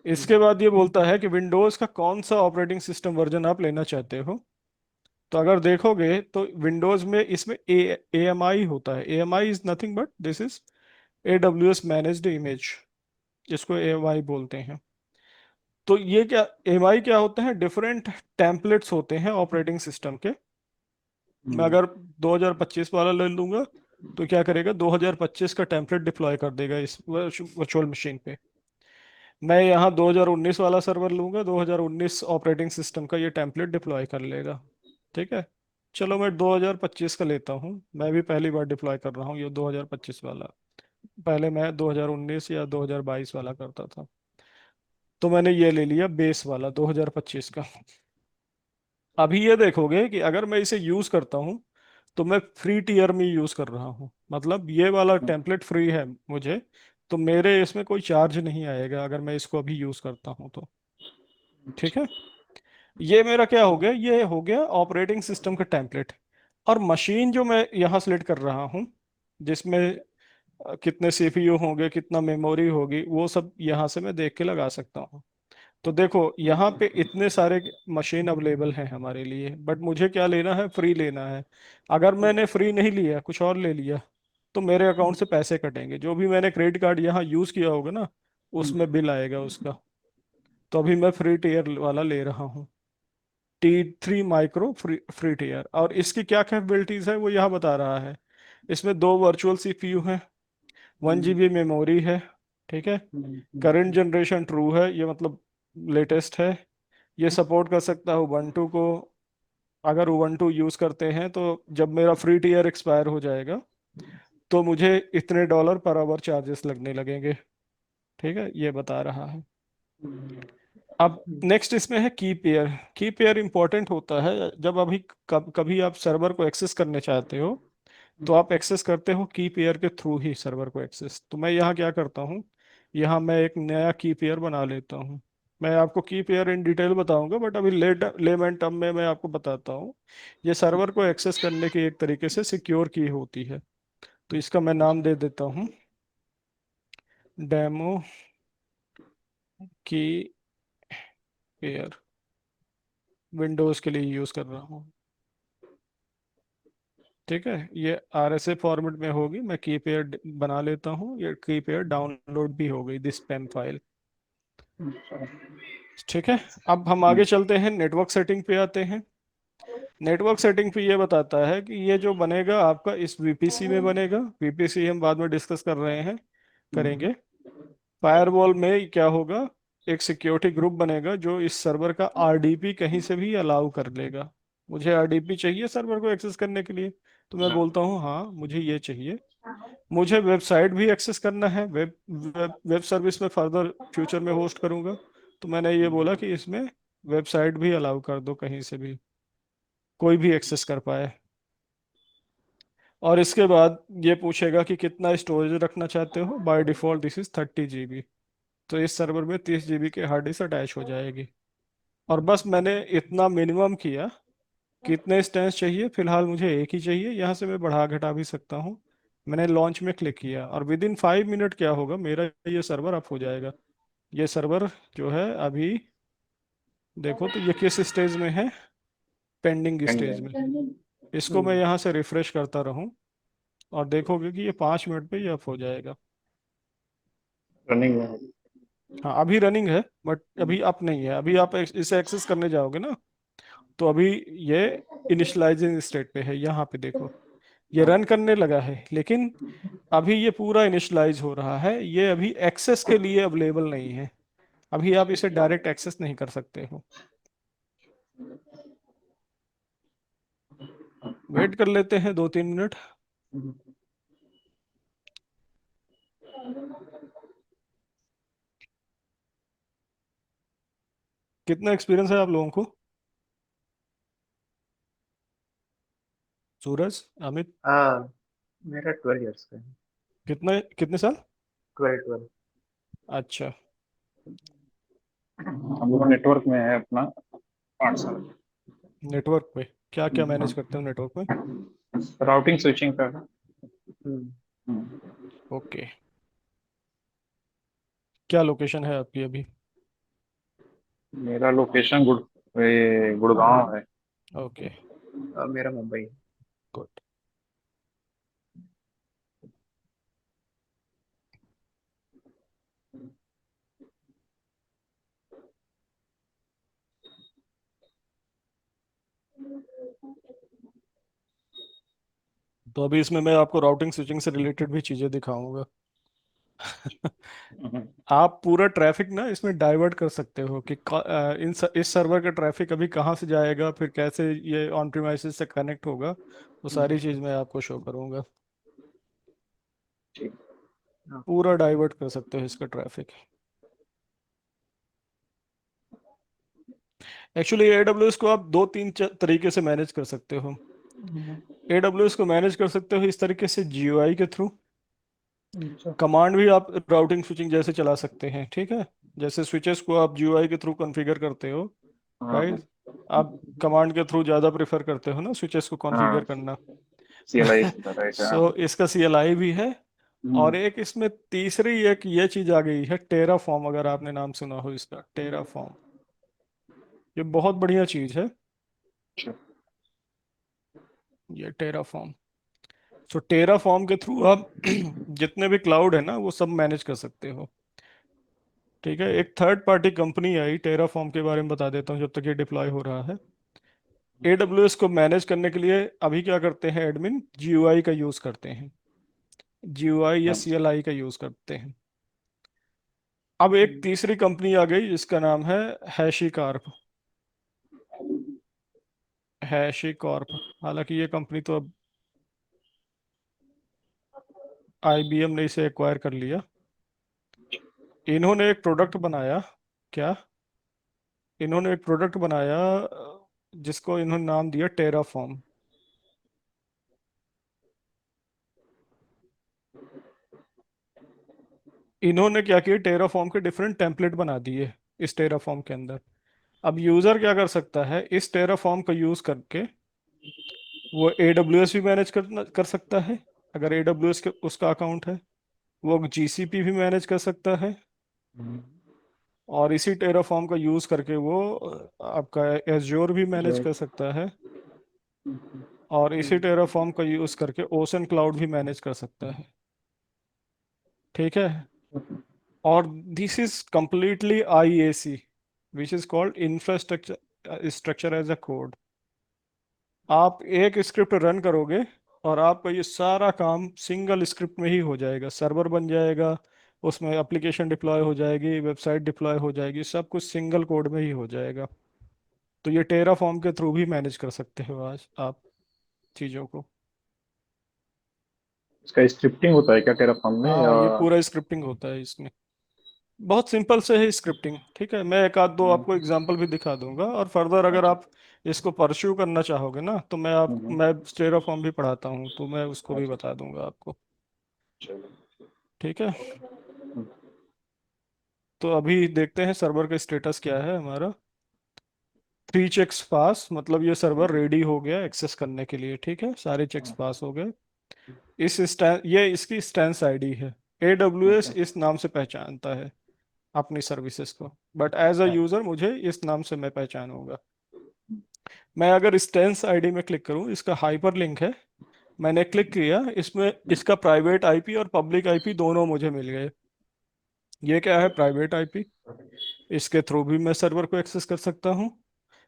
इसके बाद ये बोलता है कि विंडोज का कौन सा ऑपरेटिंग सिस्टम वर्जन आप लेना चाहते हो। तो अगर देखोगे तो विंडोज में इसमें AMI होता है। AMI is nothing but this is AWS managed image, इसको AMI बोलते हैं। तो ये क्या, AMI क्या होते हैं, डिफरेंट टेम्पलेट्स होते हैं ऑपरेटिंग सिस्टम के। मैं अगर 2025 वाला ले लूंगा तो क्या करेगा, 2025 का टेम्पलेट डिप्लॉय कर देगा इस वर्चुअल मशीन पे। मैं यहाँ 2019 वाला सर्वर लूंगा, 2019 ऑपरेटिंग सिस्टम का ये टेम्पलेट डिप्लॉय कर लेगा। ठीक है, चलो मैं 2025 का लेता हूँ, मैं भी पहली बार डिप्लॉय कर रहा हूँ ये 2025 वाला। पहले मैं 2019 या 2022 वाला करता था। तो मैंने ये ले लिया बेस वाला 2025 का। अभी ये देखोगे कि अगर मैं इसे यूज करता हूँ तो मैं फ्री टीयर में यूज कर रहा हूँ, मतलब ये वाला टेम्पलेट फ्री है मुझे, तो मेरे इसमें कोई चार्ज नहीं आएगा अगर मैं इसको अभी यूज करता हूँ तो। ठीक है, ये मेरा क्या हो गया, ये हो गया ऑपरेटिंग सिस्टम का टेम्पलेट। और मशीन जो मैं यहाँ सेलेक्ट कर रहा हूँ, जिसमें कितने सीपीयू होंगे, कितना मेमोरी होगी, वो सब यहाँ से मैं देख के लगा सकता हूँ। तो देखो यहाँ पे इतने सारे मशीन अवेलेबल हैं हमारे लिए, बट मुझे क्या लेना है, फ्री लेना है। अगर मैंने फ्री नहीं लिया, कुछ और ले लिया, तो मेरे अकाउंट से पैसे कटेंगे। जो भी मैंने क्रेडिट कार्ड यहाँ यूज़ किया होगा ना, उसमें बिल आएगा उसका। तो अभी मैं फ्री टीयर वाला ले रहा हूँ, T3 माइक्रो फ्री टीयर। और इसकी क्या कैपेबिलिटीज़ है वो यहाँ बता रहा है। इसमें 2 वर्चुअल CPU हैं, 1 GB मेमोरी है। ठीक है, करंट जनरेशन ट्रू है, ये मतलब लेटेस्ट है। ये सपोर्ट कर सकता है उबंटू को। अगर उबंटू यूज़ करते हैं तो जब मेरा फ्री टीयर एक्सपायर हो जाएगा तो मुझे इतने डॉलर पर आवर चार्जेस लगने लगेंगे। ठीक है, ये बता रहा है। अब नेक्स्ट इसमें है की पेयर। की पेयर इंपॉर्टेंट होता है जब अभी कभी आप सर्वर को एक्सेस करने चाहते हो, तो आप एक्सेस करते हो की पेयर के थ्रू ही सर्वर को एक्सेस। तो मैं यहाँ क्या करता हूँ, यहाँ मैं एक नया की पेयर बना लेता हूँ। मैं आपको की पेयर इन डिटेल बताऊंगा, बट अभी लेमैन टर्म में मैं आपको बताता हूँ। ये सर्वर को एक्सेस करने की एक तरीके से सिक्योर की होती है। तो इसका मैं नाम दे देता हूँ डेमो की पेयर। विंडोज़ के लिए यूज़ कर रहा हूँ। ठीक है, ये RSA फॉर्मेट में होगी। मैं की पेयर बना लेता हूँ, ये की पेयर डाउनलोड भी हो गई दिस पेन फाइल। ठीक है, अब हम आगे चलते हैं, नेटवर्क सेटिंग पे आते हैं। नेटवर्क सेटिंग पे ये बताता है कि ये जो बनेगा आपका इस VPC में बनेगा। VPC हम बाद में डिस्कस कर रहे हैं, करेंगे। फायरवॉल में क्या होगा, एक सिक्योरिटी ग्रुप बनेगा जो इस सर्वर का RDP कहीं से भी अलाउ कर लेगा। मुझे RDP चाहिए सर्वर को एक्सेस करने के लिए, तो मैं बोलता हूँ हाँ मुझे ये चाहिए। मुझे वेबसाइट भी एक्सेस करना है, वेब सर्विस में फर्दर फ्यूचर में होस्ट करूँगा, तो मैंने ये बोला कि इसमें वेबसाइट भी अलाउ कर दो, कहीं से भी कोई भी एक्सेस कर पाए। और इसके बाद ये पूछेगा कि कितना स्टोरेज रखना चाहते हो। By default this is 30 GB। तो इस सर्वर में 30 GB की हार्ड डिस्क अटैच हो जाएगी। और बस मैंने इतना मिनिमम किया। कितने स्टेंस चाहिए, फिलहाल मुझे एक ही चाहिए, यहाँ से मैं बढ़ा घटा भी सकता हूँ। मैंने लॉन्च में क्लिक किया और विद इन 5 मिनट क्या होगा, मेरा ये सर्वर अप हो जाएगा। ये सर्वर जो है अभी देखो तो ये किस स्टेज में है, पेंडिंग स्टेज में। इसको मैं यहाँ से रिफ्रेश करता रहूँ और देखोगे कि ये 5 मिनट पे ये अप हो जाएगा। रनिंग है। हाँ अभी रनिंग है, बट अभी अप नहीं है। अभी आप इसे एक्सेस करने जाओगे ना, तो अभी ये इनिशियलाइजिंग स्टेट पे है। यहाँ पे देखो ये रन करने लगा है, लेकिन अभी ये पूरा इनिशियलाइज हो रहा है। ये अभी एक्सेस के लिए अवेलेबल नहीं है। अभी आप इसे डायरेक्ट एक्सेस नहीं कर सकते हो। वेट कर लेते हैं 2-3 मिनट। कितना एक्सपीरियंस है आप लोगों को, सूरज, अमित? हाँ, मेरा 12 इयर्स का है। कितने कितने साल? 12। अच्छा, हम लोग नेटवर्क में है अपना 5 साल। नेटवर्क पे क्या क्या मैनेज करते हो नेटवर्क में? राउटिंग स्विचिंग का है। हम्म। ओके, क्या लोकेशन है आपकी अभी? मेरा लोकेशन गुड़गांव है। ओके, मेरा मुंबई। गुड। तो अभी इसमें मैं आपको राउटिंग स्विचिंग से रिलेटेड भी चीज़ें दिखाऊंगा। आप पूरा ट्रैफिक ना इसमें डाइवर्ट कर सकते हो कि इस सर्वर का ट्रैफिक अभी कहाँ से जाएगा, फिर कैसे ये ऑन प्रीमाइसेस से कनेक्ट होगा, वो सारी चीज़ मैं आपको शो करूंगा। ठीक। हाँ। पूरा डाइवर्ट कर सकते हो इसका ट्रैफिक। एक्चुअली एडब्ल्यूएस को आप दो तीन तरीके से मैनेज कर सकते हो। एडब्ल्यूएस को मैनेज कर सकते हो इस तरीके से जीयूआई के थ्रू। अच्छा। कमांड भी आप राउटिंग स्विचिंग जैसे चला सकते हैं, ठीक है। जैसे स्विचेस को आप जीयूआई के थ्रू कॉन्फ़िगर करते हो, हाँ राइट। आप कमांड के थ्रू ज़्यादा प्रेफर करते हो ना स्विचेस को हाँ कॉन्फ़िगर करना। CLI right. हाँ। सो इसका सीएलआई भी है। और हम्म, एक इसमें तीसरी एक ये चीज़ आ गई है, टेराफॉर्म। अगर आपने नाम सुना हो इसका, टेराफॉर्म, ये बहुत बढ़िया चीज़ है, अच्छा। ये टेराफॉर्म। सो टेराफॉर्म के थ्रू आप जितने भी क्लाउड है ना वो सब मैनेज कर सकते हो, ठीक है। एक थर्ड पार्टी कंपनी आई, टेराफॉर्म के बारे में बता देता हूँ जब तक ये डिप्लॉय हो रहा है। एडब्ल्यूएस को मैनेज करने के लिए अभी क्या करते हैं एडमिन, जीयूआई का यूज़ करते हैं, जीयूआई या हाँ। सीएलआई का यूज़ करते हैं। अब एक तीसरी कंपनी आ गई जिसका नाम है हैशिकॉर्प, हैशिकॉर्प। हालांकि ये कंपनी तो अब आईबीएम ने इसे एक्वायर कर लिया। इन्होंने एक प्रोडक्ट बनाया, क्या, इन्होंने एक प्रोडक्ट बनाया जिसको इन्होंने नाम दिया टेराफॉर्म। इन्होंने क्या किया, टेराफॉर्म के डिफरेंट टेम्पलेट बना दिए इस टेराफॉर्म के अंदर। अब यूज़र क्या कर सकता है, इस टेराफॉर्म का यूज़ करके वो एडब्ल्यूएस भी मैनेज कर सकता है, अगर एडब्ल्यूएस के उसका अकाउंट है। वो जीसीपी भी मैनेज कर सकता है, और इसी टेराफॉर्म का यूज़ करके वो आपका एज्योर भी मैनेज कर सकता है, और इसी टेराफॉर्म का यूज़ करके ओशन क्लाउड भी मैनेज कर सकता है, ठीक है। और this is completely IAC, which is called infrastructure structure as a code. आप एक स्क्रिप्ट रन करोगे और आपका ये सारा काम सिंगल स्क्रिप्ट में ही हो जाएगा। सर्वर बन जाएगा, उसमें एप्लीकेशन डिप्लॉय हो जाएगी, वेबसाइट डिप्लॉय हो जाएगी, सब कुछ सिंगल कोड में ही हो जाएगा। तो ये टेराफॉर्म के थ्रू भी मैनेज कर सकते हो आज आप चीज़ों को। इसका स्क्रिप्टिंग होता है क्या टेराफॉर्म में, या? हाँ, ये पूरा स्क्रिप्टिंग होता है इसमें। बहुत सिंपल से है स्क्रिप्टिंग, ठीक है। मैं एक आध दो आपको एग्जांपल भी दिखा दूंगा, और फर्दर अगर अच्छा। आप इसको परस्यू करना चाहोगे ना तो हम्म, मैं स्टेराफॉर्म भी पढ़ाता हूँ, तो मैं उसको भी अच्छा। बता दूंगा आपको, चलो। ठीक है। तो अभी देखते हैं सर्वर का स्टेटस क्या है हमारा। 3 चेक्स पास, मतलब ये सर्वर रेडी हो गया एक्सेस करने के लिए, ठीक है। सारे चेक्स पास हो गए। ये इसकी स्टैंस आईडी है। एडब्ल्यूएस अच्छा। इस नाम से पहचानता है अपनी सर्विसेज को, बट एज अ यूजर मुझे इस नाम से मैं पहचानूंगा। मैं अगर स्टेंस आईडी में क्लिक करूं, इसका हाइपर लिंक है, मैंने क्लिक किया, इसमें इसका प्राइवेट आईपी और पब्लिक आईपी दोनों मुझे मिल गए। ये क्या है, प्राइवेट आईपी, इसके थ्रू भी मैं सर्वर को एक्सेस कर सकता हूँ।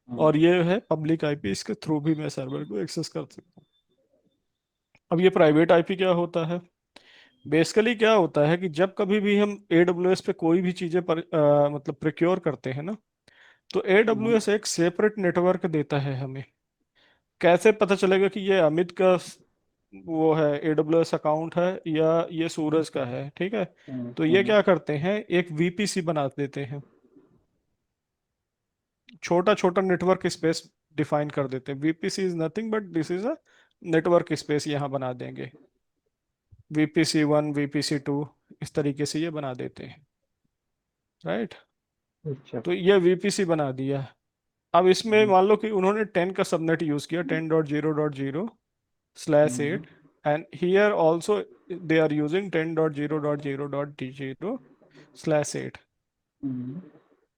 और ये है पब्लिक आईपी, इसके थ्रू भी मैं सर्वर को एक्सेस कर सकता हूँ। अब ये प्राइवेट आईपी क्या होता है, बेसिकली क्या होता है कि जब कभी भी हम एडब्ल्यूएस पे कोई भी चीज़ें मतलब प्रिक्योर करते हैं ना, तो एडब्ल्यूएस एक सेपरेट नेटवर्क देता है हमें। कैसे पता चलेगा कि ये अमित का वो है एडब्ल्यूएस अकाउंट है या ये सूरज का है, ठीक है। तो ये क्या करते हैं, एक वीपीसी बना देते हैं, छोटा छोटा नेटवर्क स्पेस डिफाइन कर देते हैं। VPC is nothing but this is a network space, यहाँ बना देंगे VPC1 VPC2, इस तरीके से ये बना देते हैं, राइट। अच्छा। तो ये VPC बना दिया। अब इसमें मान लो कि उन्होंने 10 का सबनेट यूज किया, 10.0.0/8, and here also they are using 10.0.0.0/8।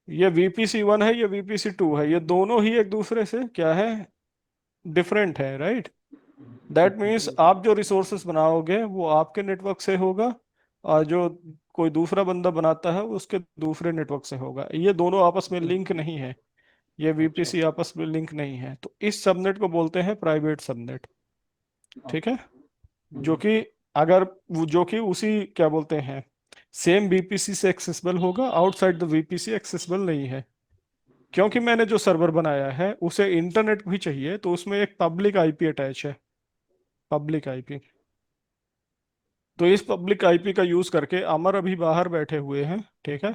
ये VPC1 है, ये VPC2 है, ये दोनों ही एक दूसरे से क्या है, डिफरेंट है, राइट। दैट मीन्स आप जो रिसोर्सेस बनाओगे वो आपके नेटवर्क से होगा, और जो कोई दूसरा बंदा बनाता है वो उसके दूसरे नेटवर्क से होगा। ये दोनों आपस में लिंक नहीं है, ये अच्छा। वीपीसी आपस में लिंक नहीं है। तो इस सबनेट को बोलते हैं प्राइवेट सबनेट, ठीक है। जो कि अगर जो कि उसी क्या बोलते हैं सेम वीपीसी से एक्सेसिबल होगा, आउटसाइड द वीपीसी एक्सेसिबल नहीं है। क्योंकि मैंने जो सर्वर बनाया है उसे इंटरनेट भी चाहिए, तो उसमें एक पब्लिक आईपी अटैच है, पब्लिक आईपी। तो इस पब्लिक आईपी का यूज करके अमर अभी बाहर बैठे हुए हैं, ठीक है,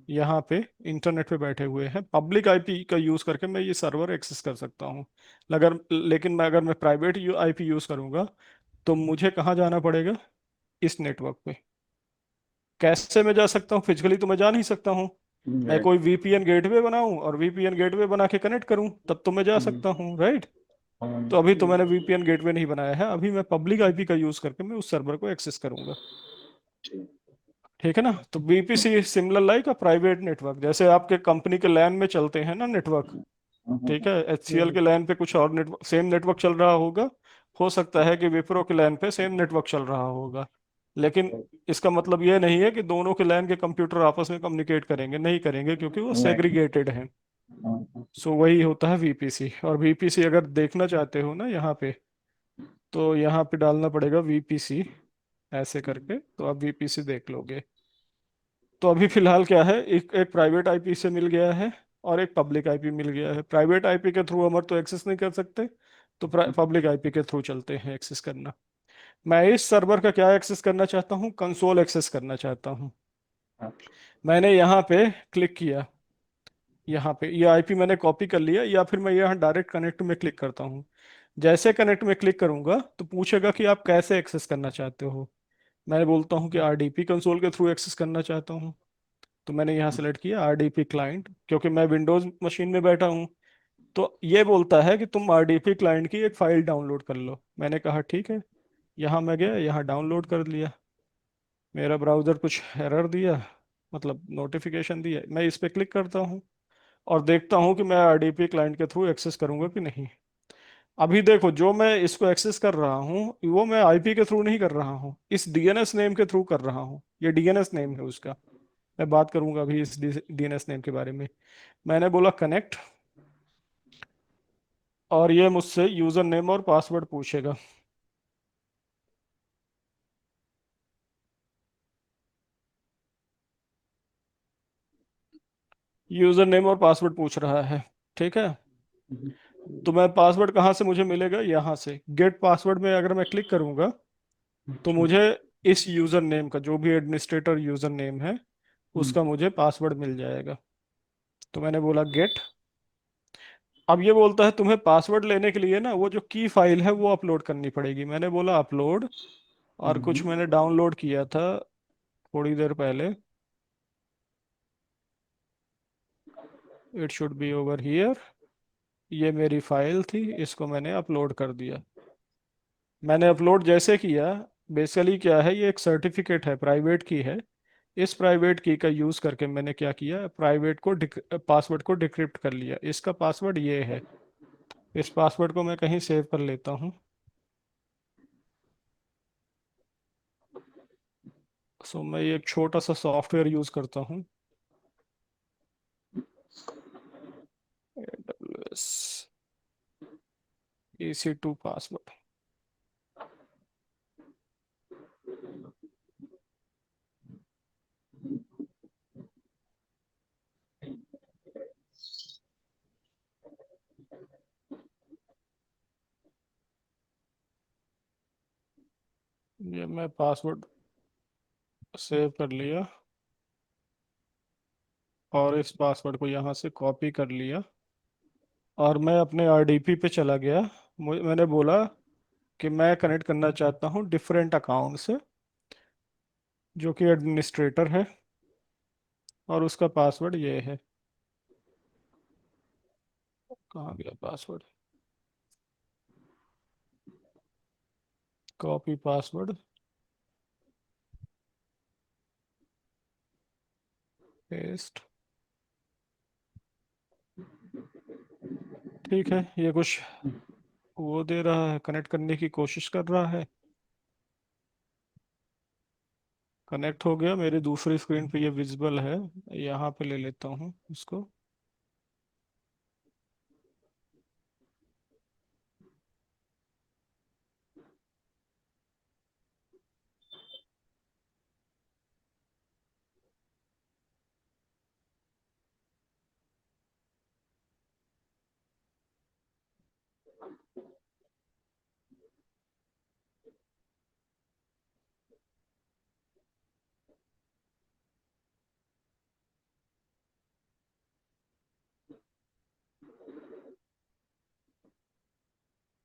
यहाँ पे इंटरनेट पे बैठे हुए हैं, पब्लिक आईपी का यूज करके मैं ये सर्वर एक्सेस कर सकता हूँ। लेकिन अगर मैं प्राइवेट आईपी यूज करूंगा तो मुझे कहाँ जाना पड़ेगा, इस नेटवर्क पे। कैसे मैं जा सकता हूँ, फिजिकली तो मैं जा नहीं सकता हूँ। मैं राइट। कोई वीपीएन गेटवे बनाऊं और वीपीएन गेटवे बना के कनेक्ट करूं, तब तो मैं जा सकता हूँ, राइट। तो अभी तो मैंने वीपीएन गेटवे नहीं बनाया है, अभी मैं पब्लिक आईपी का यूज करके मैं उस सर्वर को एक्सेस करूंगा। ठीक है ना। तो BPC similar like a private network, जैसे आपके कंपनी के लैन में चलते हैं ना नेटवर्क। ठीक है, एचसीएल के लैन पे कुछ और नेटवर्क, सेम नेटवर्क चल रहा होगा। हो सकता है कि विप्रो के लैन पे सेम नेटवर्क चल रहा होगा, लेकिन इसका मतलब ये नहीं है कि दोनों के लैन के कंप्यूटर आपस में कम्युनिकेट करेंगे, नहीं करेंगे, क्योंकि वो राइट। सेग्रीगेटेड हैं। सो वही होता है वीपीसी। और वीपीसी अगर देखना चाहते हो ना यहाँ पे, तो यहाँ पे डालना पड़ेगा वीपीसी, ऐसे करके तो आप वीपीसी देख लोगे। तो अभी फिलहाल क्या है, एक एक प्राइवेट आईपी से मिल गया है और एक पब्लिक आईपी मिल गया है। प्राइवेट आईपी के थ्रू अमर तो एक्सेस नहीं कर सकते, तो पब्लिक आईपी के थ्रू चलते हैं एक्सेस करना। मैं इस सर्वर का क्या एक्सेस करना चाहता हूँ, कंसोल एक्सेस करना चाहता हूँ। मैंने यहाँ पे क्लिक किया, यहाँ पे ये आईपी मैंने कॉपी कर लिया, या फिर मैं यहाँ डायरेक्ट कनेक्ट में क्लिक करता हूँ। जैसे कनेक्ट में क्लिक करूंगा तो पूछेगा कि आप कैसे एक्सेस करना चाहते हो। मैं बोलता हूँ कि आरडीपी कंसोल के थ्रू एक्सेस करना चाहता हूँ। तो मैंने यहाँ सेलेक्ट किया आरडीपी क्लाइंट, क्योंकि मैं विंडोज मशीन में बैठा हूँ। तो ये बोलता है कि तुम आरडीपी क्लाइंट की एक फाइल डाउनलोड कर लो। मैंने कहा ठीक है। यहाँ मैं गया, यहाँ डाउनलोड कर लिया। मेरा ब्राउज़र कुछ एरर दिया, मतलब नोटिफिकेशन दिया। मैं इस पर क्लिक करता हूँ और देखता हूँ कि मैं आरडीपी क्लाइंट के थ्रू एक्सेस करूँगा कि नहीं। अभी देखो, जो मैं इसको एक्सेस कर रहा हूँ वो मैं आईपी के थ्रू नहीं कर रहा हूँ, इस डीएनएस नेम के थ्रू कर रहा हूँ। ये डीएनएस नेम है उसका। मैं बात करूंगा अभी इस डीएनएस नेम के बारे में। मैंने बोला कनेक्ट, और ये मुझसे यूजर नेम और पासवर्ड पूछेगा। यूजर नेम और पासवर्ड पूछ रहा है, ठीक है। तो मैं पासवर्ड कहाँ से मुझे मिलेगा, यहाँ से गेट पासवर्ड में अगर मैं क्लिक करूंगा तो मुझे इस यूजर नेम का, जो भी एडमिनिस्ट्रेटर यूजर नेम है, उसका मुझे पासवर्ड मिल जाएगा। तो मैंने बोला गेट। अब ये बोलता है तुम्हें पासवर्ड लेने के लिए ना वो जो की फाइल है वो अपलोड करनी पड़ेगी। मैंने बोला अपलोड, और कुछ मैंने डाउनलोड किया था थोड़ी देर पहले। It should be over here. ये मेरी फाइल थी, इसको मैंने अपलोड कर दिया। मैंने अपलोड जैसे किया, बेसिकली क्या है, ये एक सर्टिफिकेट है, प्राइवेट की है। इस प्राइवेट की का यूज़ करके मैंने क्या किया, प्राइवेट को पासवर्ड को डिक्रिप्ट कर लिया। इसका पासवर्ड ये है। इस पासवर्ड को मैं कहीं सेव कर लेता हूँ। सो मैं ये एक छोटा सा सॉफ्टवेयर यूज़ करता हूँ, AWS EC2 पासवर्ड। ये मैं पासवर्ड सेव कर लिया, और इस पासवर्ड को यहाँ से कॉपी कर लिया, और मैं अपने आरडीपी पे चला गया। मैंने बोला कि मैं कनेक्ट करना चाहता हूँ डिफरेंट अकाउंट से, जो कि एडमिनिस्ट्रेटर है, और उसका पासवर्ड ये है। कहाँ गया पासवर्ड, कॉपी पासवर्ड, पेस्ट। ठीक है, ये कुछ वो दे रहा है, कनेक्ट करने की कोशिश कर रहा है। कनेक्ट हो गया, मेरी दूसरी स्क्रीन पे ये विजिबल है। यहाँ पे ले लेता हूँ इसको।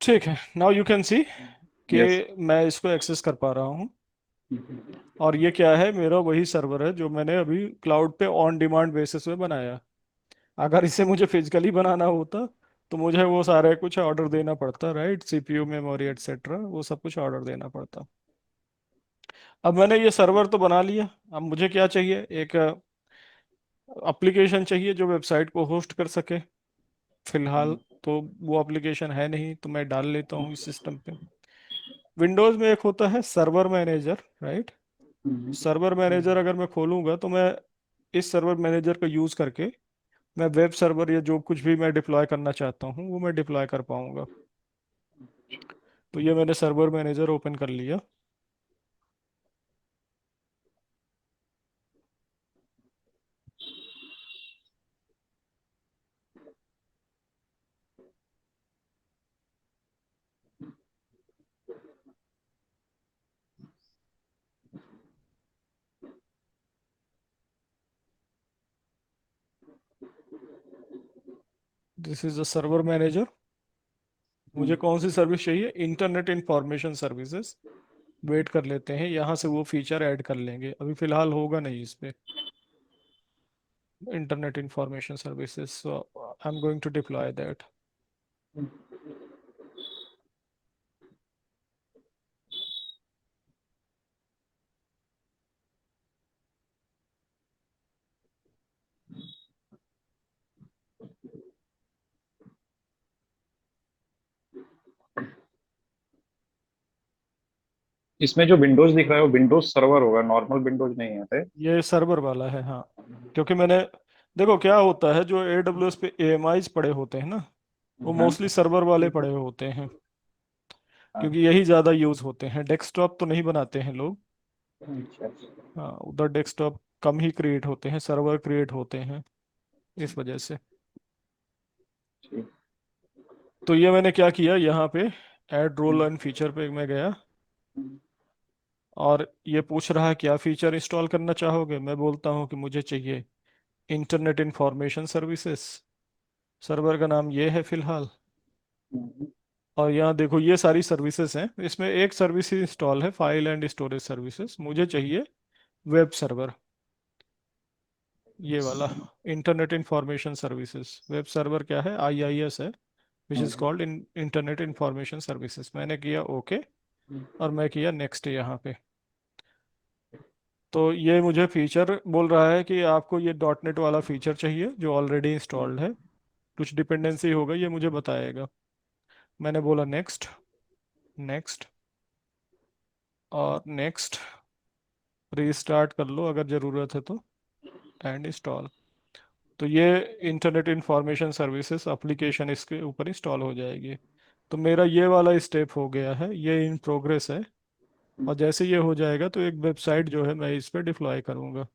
ठीक है, नाउ यू कैन सी कि यस। मैं इसको एक्सेस कर पा रहा हूँ। और ये क्या है, मेरा वही सर्वर है जो मैंने अभी क्लाउड पे ऑन डिमांड बेसिस पे बनाया। अगर इसे मुझे फिजिकली बनाना होता तो मुझे वो सारे कुछ ऑर्डर देना पड़ता, राइट, सीपीयू, मेमोरी, एटसेट्रा, वो सब कुछ ऑर्डर देना पड़ता। अब मैंने ये सर्वर तो बना लिया। अब मुझे क्या चाहिए, एक एप्लीकेशन चाहिए जो वेबसाइट को होस्ट कर सके। फिलहाल तो वो एप्लीकेशन है नहीं, तो मैं डाल लेता हूँ इस सिस्टम पे। विंडोज में एक होता है server manager, right. Server manager अगर मैं खोलूंगा तो मैं इस सर्वर मैनेजर का यूज करके मैं वेब सर्वर या जो कुछ भी मैं डिप्लॉय करना चाहता हूँ वो मैं डिप्लॉय कर पाऊंगा। तो ये मैंने सर्वर मैनेजर ओपन कर लिया। This is the server manager. मुझे कौन सी सर्विस चाहिए, इंटरनेट इंफॉर्मेशन सर्विसेज। वेट कर लेते हैं, यहाँ से वो फीचर ऐड कर लेंगे, अभी फिलहाल होगा नहीं इस पे। Internet information services, so I am going to deploy that. इसमें जो विंडोज दिख रहा है वो विंडोज सर्वर होगा, नॉर्मल विंडोज नहीं आते। ये सर्वर वाला है, हाँ। क्योंकि मैंने, देखो क्या होता है, जो AWS पे AMIs पड़े होते हैं ना, वो हाँ। मोस्टली सर्वर वाले पड़े होते हैं। हाँ। क्योंकि यही ज़्यादा यूज़ होते हैं, डेस्कटॉप तो नहीं बनाते हैं लोग। अच्छा। हाँ, उधर डेस्कटॉप कम ही क्रिएट होते हैं, सर्वर क्रिएट होते हैं, इस वजह से। ठीक। तो ये मैंने क्या किया, यहाँ पे ऐड रोल एंड फीचर पे मैं गया। और ये पूछ रहा है क्या फीचर इंस्टॉल करना चाहोगे। मैं बोलता हूँ कि मुझे चाहिए इंटरनेट इंफॉर्मेशन सर्विसेज। सर्वर का नाम ये है फिलहाल। और यहाँ देखो ये सारी सर्विसेज हैं, इसमें एक सर्विस ही इंस्टॉल है, फाइल एंड स्टोरेज सर्विसेज। मुझे चाहिए वेब सर्वर, ये वाला internet information services. Web server क्या है, IIS है, which is called internet information services. मैंने किया ओके, और मैं किया नेक्स्ट यहाँ पे। तो ये मुझे फीचर बोल रहा है कि आपको ये .NET वाला फीचर चाहिए जो ऑलरेडी इंस्टॉल्ड है, कुछ डिपेंडेंसी होगा ये मुझे बताएगा। मैंने बोला नेक्स्ट, नेक्स्ट, और नेक्स्ट। रीस्टार्ट कर लो अगर ज़रूरत है तो, एंड इंस्टॉल। तो ये इंटरनेट इंफॉर्मेशन सर्विसेज एप्लीकेशन इसके ऊपर इंस्टॉल हो जाएगी। तो मेरा ये वाला स्टेप हो गया है, ये इन प्रोग्रेस है। और जैसे ये हो जाएगा तो एक वेबसाइट जो है मैं इस पर डिप्लॉय करूँगा।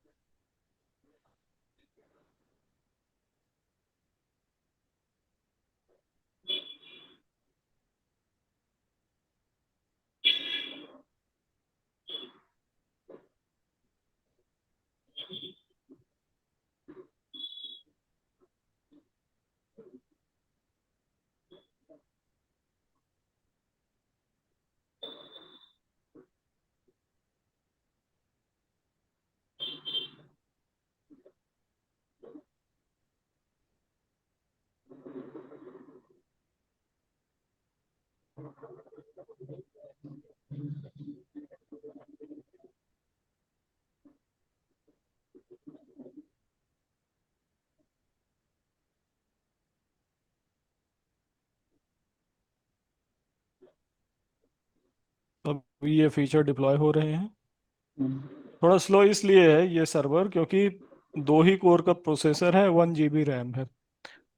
अब ये फीचर डिप्लॉय हो रहे हैं। थोड़ा स्लो इसलिए है ये सर्वर, क्योंकि 2 ही कोर का प्रोसेसर है, 1 GB रैम है।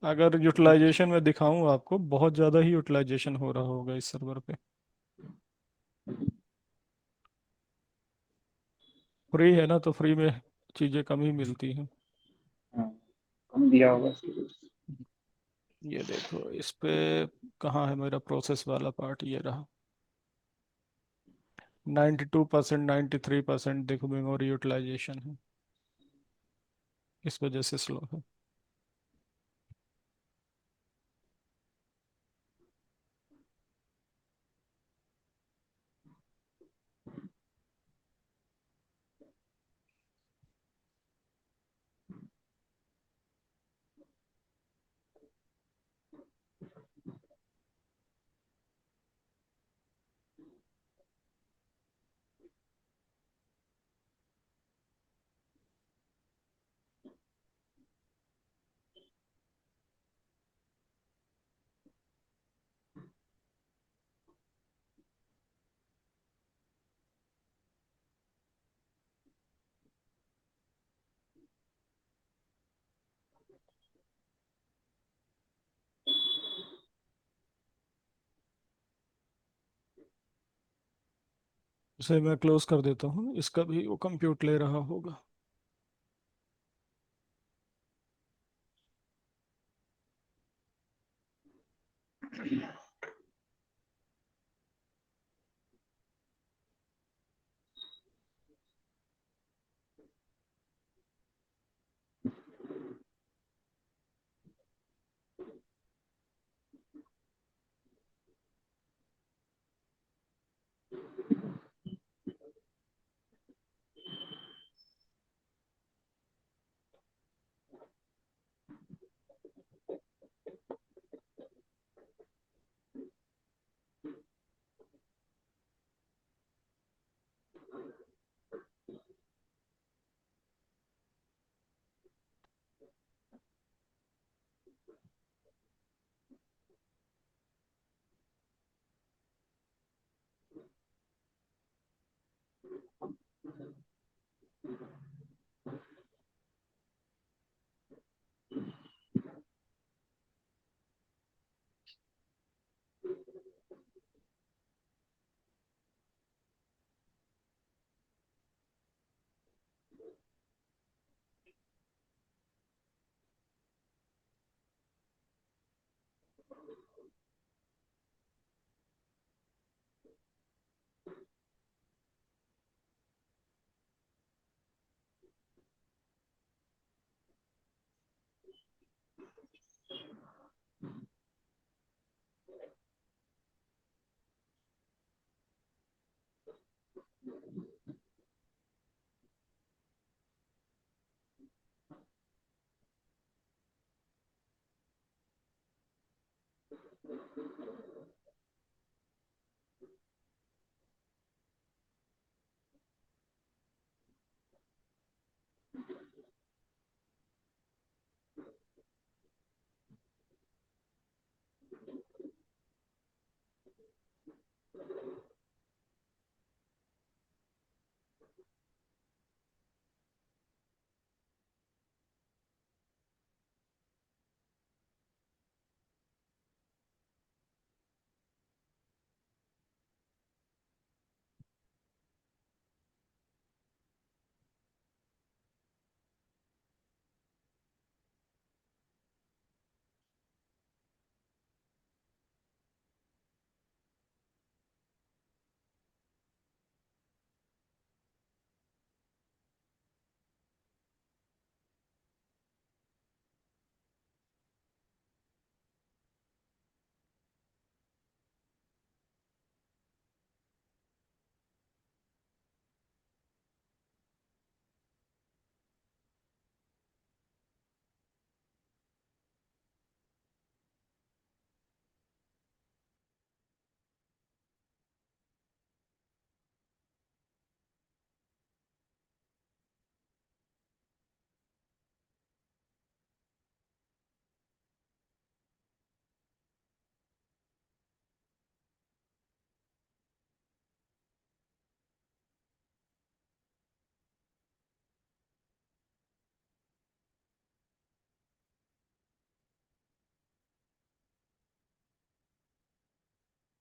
अगर यूटिलाइजेशन में दिखाऊं आपको, बहुत ज़्यादा ही यूटिलाइजेशन हो रहा होगा इस सर्वर पे। फ्री है ना, तो फ्री में चीज़ें कम ही मिलती हैं। हाँ, कम दिया होगा इसके लिए। ये देखो इस पे कहाँ है मेरा प्रोसेस वाला पार्ट, ये रहा। 92%, 93% देखो मेमोरी यूटिलाइजेशन है, इस वजह से स्लो है। इसे मैं क्लोज कर देता हूँ, इसका भी वो कंप्यूट ले रहा होगा।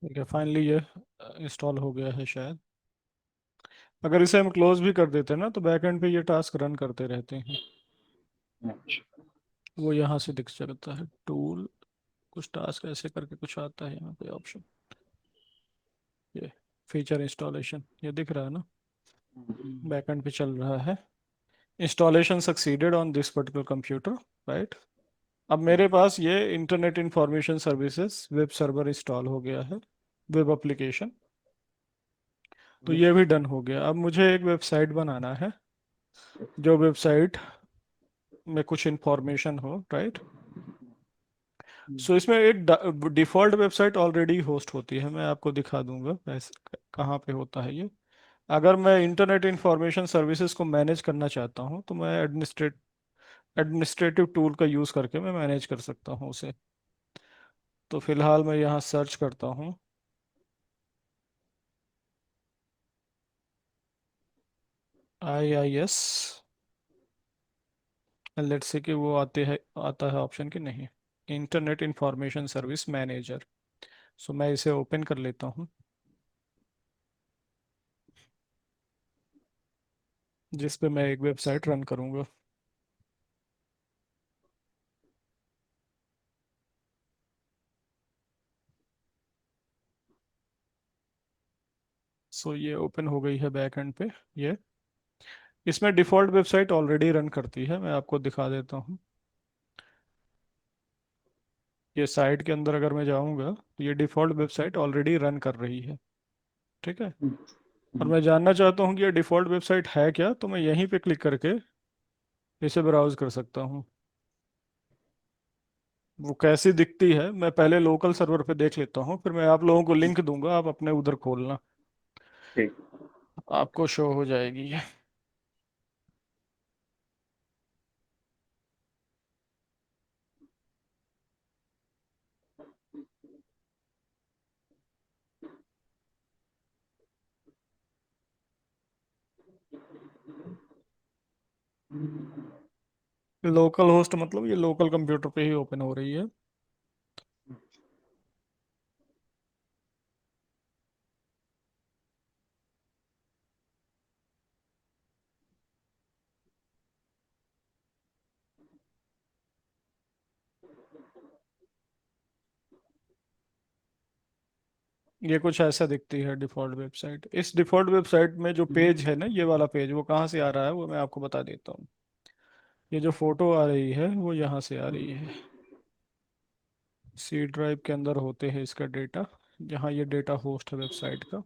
ठीक है, फाइनली ये इंस्टॉल हो गया है शायद। अगर इसे हम क्लोज भी कर देते हैं ना, तो बैकएंड पे ये टास्क रन करते रहते हैं। अच्छा। वो यहाँ से दिख सकता है, टूल कुछ टास्क ऐसे करके कुछ आता है यहाँ पे ऑप्शन, ये फीचर इंस्टॉलेशन, ये दिख रहा है ना, बैकएंड पे चल रहा है। Installation succeeded on this particular computer, right. अब मेरे पास ये internet information services web server install हो गया है, वेब एप्लीकेशन, तो ये भी डन हो गया। अब मुझे एक वेबसाइट बनाना है, जो वेबसाइट में कुछ इंफॉर्मेशन हो, राइट। सो इसमें एक डिफ़ॉल्ट वेबसाइट ऑलरेडी होस्ट होती है, मैं आपको दिखा दूंगा कैसे कहाँ पे होता है ये। अगर मैं इंटरनेट इंफॉर्मेशन सर्विसेज को मैनेज करना चाहता हूँ तो मैं एडमिनिस्ट्रेटिव टूल का यूज़ करके मैं मैनेज कर सकता हूँ उसे। तो फिलहाल मैं यहाँ सर्च करता हूँ, IIS, लेट्स से कि वो आता है ऑप्शन कि नहीं, इंटरनेट इंफॉर्मेशन सर्विस मैनेजर। सो मैं इसे ओपन कर लेता हूँ, जिस पे मैं एक वेबसाइट रन करूँगा। सो ये ओपन हो गई है बैक एंड पे। ये इसमें डिफ़ॉल्ट वेबसाइट ऑलरेडी रन करती है, मैं आपको दिखा देता हूँ। ये साइट के अंदर अगर मैं जाऊँगा तो ये डिफ़ॉल्ट वेबसाइट ऑलरेडी रन कर रही है, ठीक है। और मैं जानना चाहता हूँ कि ये डिफ़ॉल्ट वेबसाइट है क्या, तो मैं यहीं पे क्लिक करके इसे ब्राउज कर सकता हूँ। वो कैसी दिखती है मैं पहले लोकल सर्वर पे देख लेता हूँ, फिर मैं आप लोगों को लिंक दूंगा, आप अपने उधर खोलना, ठीक। आपको शो हो जाएगी ये। लोकल होस्ट मतलब ये लोकल कंप्यूटर पे ही ओपन हो रही है। ये कुछ ऐसा दिखती है डिफ़ॉल्ट वेबसाइट। इस डिफ़ॉल्ट वेबसाइट में जो पेज है ना, ये वाला पेज, वो कहाँ से आ रहा है वो मैं आपको बता देता हूँ। ये जो फोटो आ रही है वो यहाँ से आ रही है, सी ड्राइव के अंदर होते हैं इसका डेटा, जहाँ ये डेटा होस्ट है वेबसाइट का।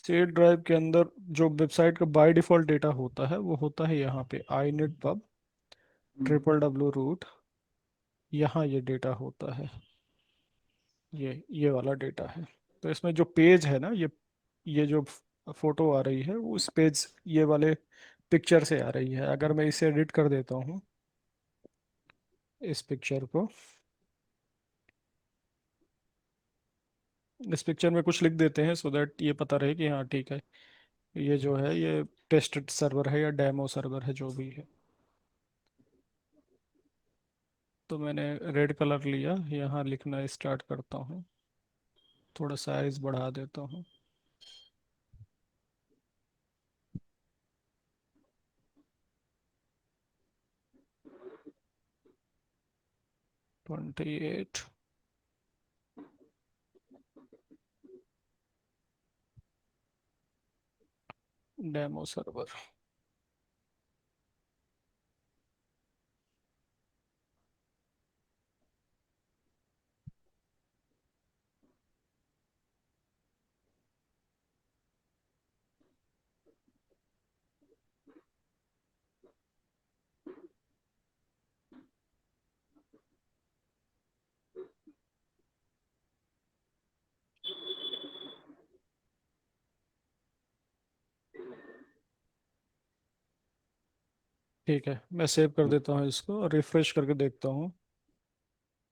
सी ड्राइव के अंदर जो वेबसाइट का बाय डिफ़ॉल्ट डेटा होता है वो होता है यहाँ पे आई नेट पब www रूट, यहाँ ये डेटा होता है, ये वाला डेटा है। तो इसमें जो पेज है ना, ये जो फोटो आ रही है वो उस पेज, ये वाले पिक्चर से आ रही है। अगर मैं इसे एडिट कर देता हूँ, इस पिक्चर को, इस पिक्चर में कुछ लिख देते हैं सो दैट ये पता रहे कि हाँ ठीक है, ये जो है ये टेस्ट सर्वर है या डेमो सर्वर है, जो भी है। तो मैंने रेड कलर लिया, यहाँ लिखना स्टार्ट करता हूँ, थोड़ा साइज बढ़ा देता हूँ, 28, डेमो सर्वर। ठीक है, मैं सेव कर देता हूँ इसको और रिफ्रेश करके देखता हूँ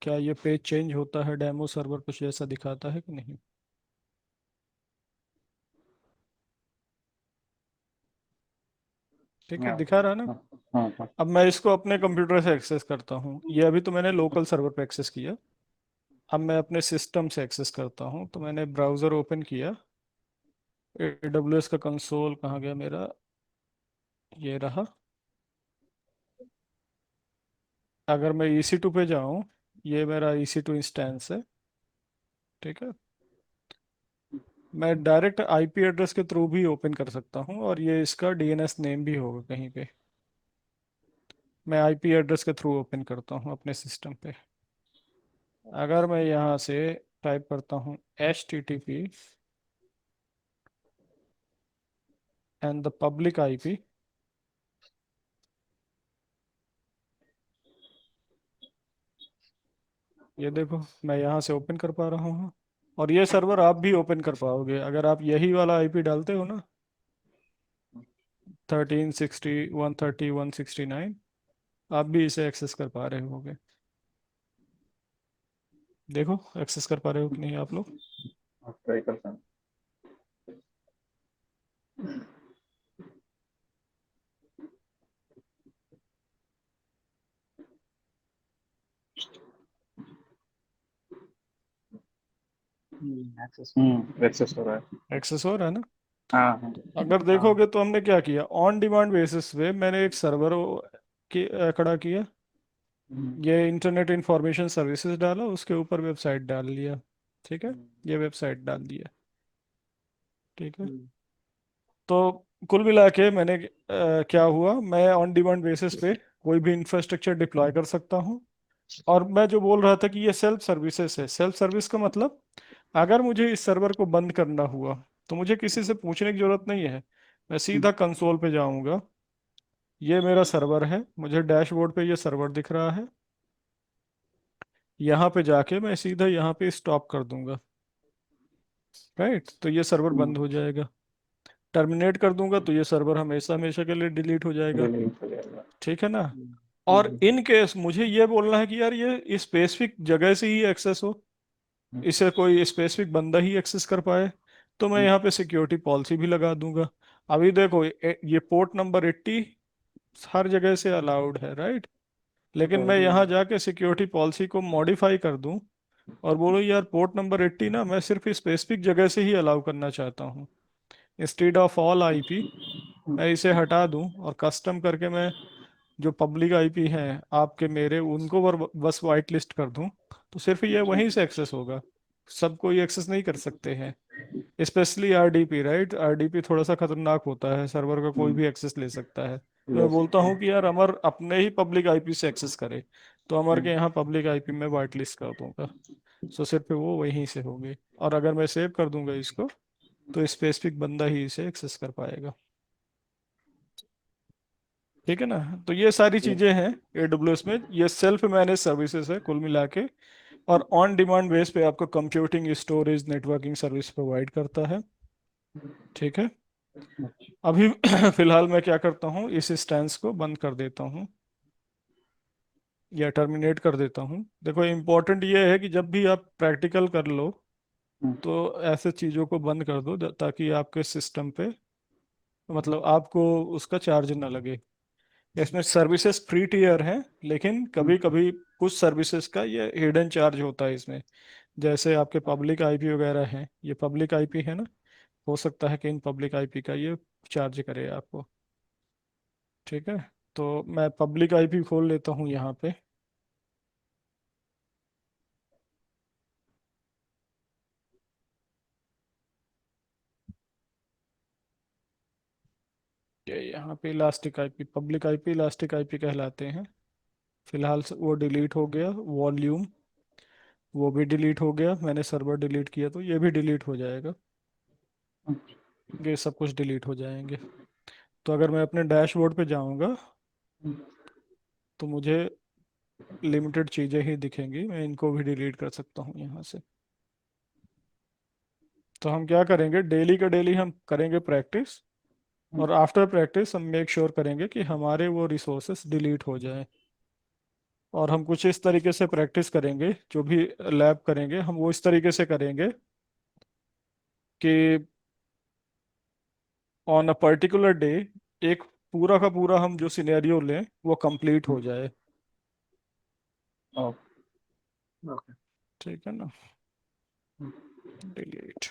क्या ये पेज चेंज होता है, डेमो सर्वर कुछ जैसा दिखाता है कि नहीं। ठीक है, हाँ दिखा रहा ना। हाँ हाँ हाँ। अब मैं इसको अपने कंप्यूटर से एक्सेस करता हूँ, ये अभी तो मैंने लोकल सर्वर पे एक्सेस किया। अब मैं अपने सिस्टम से एक्सेस करता हूँ, तो मैंने ब्राउज़र ओपन किया। AWS का कंसोल कहाँ गया मेरा, ये रहा। अगर मैं EC2 पे जाऊँ, ये मेरा EC2 इंस्टेंस है। ठीक है, मैं डायरेक्ट IP एड्रेस के थ्रू भी ओपन कर सकता हूँ, और ये इसका DNS नेम भी होगा कहीं पे। मैं IP एड्रेस के थ्रू ओपन करता हूँ अपने सिस्टम पे। अगर मैं यहाँ से टाइप करता हूँ HTTP and the public IP, ये देखो मैं यहाँ से ओपन कर पा रहा हूँ। और ये सर्वर आप भी ओपन कर पाओगे अगर आप यही वाला IP डालते हो ना, 1360 130 169, आप भी इसे एक्सेस कर पा रहे होगे। देखो एक्सेस कर पा रहे हो कि नहीं आप लोग। ट्राई करता हूँ। एक्सेस। एक्सेस हो रहा है। एक्सेस हो रहा है ना। हाँ हाँ अगर देखोगे तो हमने क्या किया, ऑन डिमांड बेसिस पे मैंने एक सर्वर की खड़ा किया। ये इंटरनेट इंफॉर्मेशन सर्विसेज डाला, उसके ऊपर वेबसाइट डाल लिया। ठीक है, ये वेबसाइट डाल दिया। ठीक है, तो कुल मिला के मैंने क्या हुआ, मैं ऑन डिमांड बेसिस पे कोई भी इंफ्रास्ट्रक्चर डिप्लॉय कर सकता हूँ। और मैं जो बोल रहा था कि ये सेल्फ सर्विसेज है, सेल्फ सर्विस का मतलब अगर मुझे इस सर्वर को बंद करना हुआ तो मुझे किसी से पूछने की जरूरत नहीं है। मैं सीधा कंसोल पे जाऊंगा, ये मेरा सर्वर है, मुझे डैशबोर्ड पे ये सर्वर दिख रहा है। यहाँ पे जाके मैं सीधा यहाँ पे स्टॉप कर दूंगा। राइट, तो ये सर्वर बंद हो जाएगा। टर्मिनेट कर दूंगा तो ये सर्वर हमेशा हमेशा के लिए डिलीट हो जाएगा। डिलीट हो जाएगा। ठीक है ना। और इन केस मुझे ये बोलना है कि यार ये स्पेसिफिक जगह से ही एक्सेस हो, इसे कोई स्पेसिफिक बंदा ही एक्सेस कर पाए, तो मैं यहाँ पे सिक्योरिटी पॉलिसी भी लगा दूंगा। अभी देखो ये पोर्ट नंबर 80 हर जगह से अलाउड है, राइट। लेकिन मैं यहाँ जाके सिक्योरिटी पॉलिसी को मॉडिफाई कर दूं और बोलो यार पोर्ट नंबर 80 ना मैं सिर्फ स्पेसिफिक जगह से ही अलाउ करना चाहता हूँ, इंस्टेड ऑफ ऑल IP मैं इसे हटा दूं और कस्टम करके मैं जो पब्लिक IP हैं आपके मेरे उनको बस वाइट लिस्ट कर दूं, तो सिर्फ ये वहीं से एक्सेस होगा, सब कोई एक्सेस नहीं कर सकते हैं। स्पेशली RDP, राइट, RDP थोड़ा सा खतरनाक होता है, सर्वर का कोई भी एक्सेस ले सकता है। तो मैं यस। बोलता हूँ कि यार अमर अपने ही पब्लिक IP से एक्सेस करे, तो अमर के यहाँ पब्लिक IP में वाइट लिस्ट कर दूंगा। सो सिर्फ वो वहीं से होगी, और अगर मैं सेव कर दूंगा इसको तो स्पेसिफिक बंदा ही इसे एक्सेस कर पाएगा। ठीक है ना। तो ये सारी चीजें हैं AWS में, ये सेल्फ मैनेज सर्विसेज है कुल मिला के। और ऑन डिमांड बेस पे आपको computing, storage, networking service provide करता है। ठीक है, अभी फिलहाल मैं क्या करता हूँ, इस इंस्टेंस को बंद कर देता हूँ या टर्मिनेट कर देता हूँ। देखो इम्पोर्टेंट ये है कि जब भी आप प्रैक्टिकल कर लो तो ऐसे चीज़ों को बंद कर दो ताकि आपके सिस्टम पे मतलब आपको उसका चार्ज ना लगे। इसमें सर्विसेज फ्री टीयर है, लेकिन कभी कभी कुछ सर्विसेज का ये हिडन चार्ज होता है इसमें। जैसे आपके पब्लिक IP वगैरह हैं, ये पब्लिक IP है ना, हो सकता है कि इन पब्लिक IP का ये चार्ज करे आपको। ठीक है, तो मैं पब्लिक IP खोल लेता हूँ यहाँ पे। ये यहाँ पे elastic IP, public IP elastic IP कहलाते हैं। फिलहाल वो डिलीट हो गया, वॉल्यूम वो भी डिलीट हो गया, मैंने सर्वर डिलीट किया तो ये भी डिलीट हो जाएगा, ये सब कुछ डिलीट हो जाएंगे। तो अगर मैं अपने डैशबोर्ड पे जाऊंगा तो मुझे लिमिटेड चीज़ें ही दिखेंगी, मैं इनको भी डिलीट कर सकता हूँ यहाँ से। तो हम क्या करेंगे, डेली का डेली हम करेंगे प्रैक्टिस, और आफ्टर प्रैक्टिस हम मेक श्योर करेंगे कि हमारे वो रिसोर्सेस डिलीट हो जाएं। और हम कुछ इस तरीके से प्रैक्टिस करेंगे, जो भी लैब करेंगे हम वो इस तरीके से करेंगे कि ऑन अ पर्टिकुलर डे एक पूरा का पूरा हम जो सिनेरियो लें वो कंप्लीट हो जाए। ओके। ठीक है ना। डिलीट।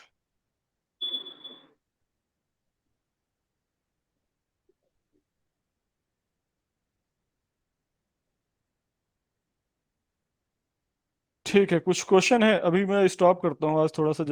ठीक है, कुछ क्वेश्चन है? अभी मैं स्टॉप करता हूँ, आज थोड़ा सा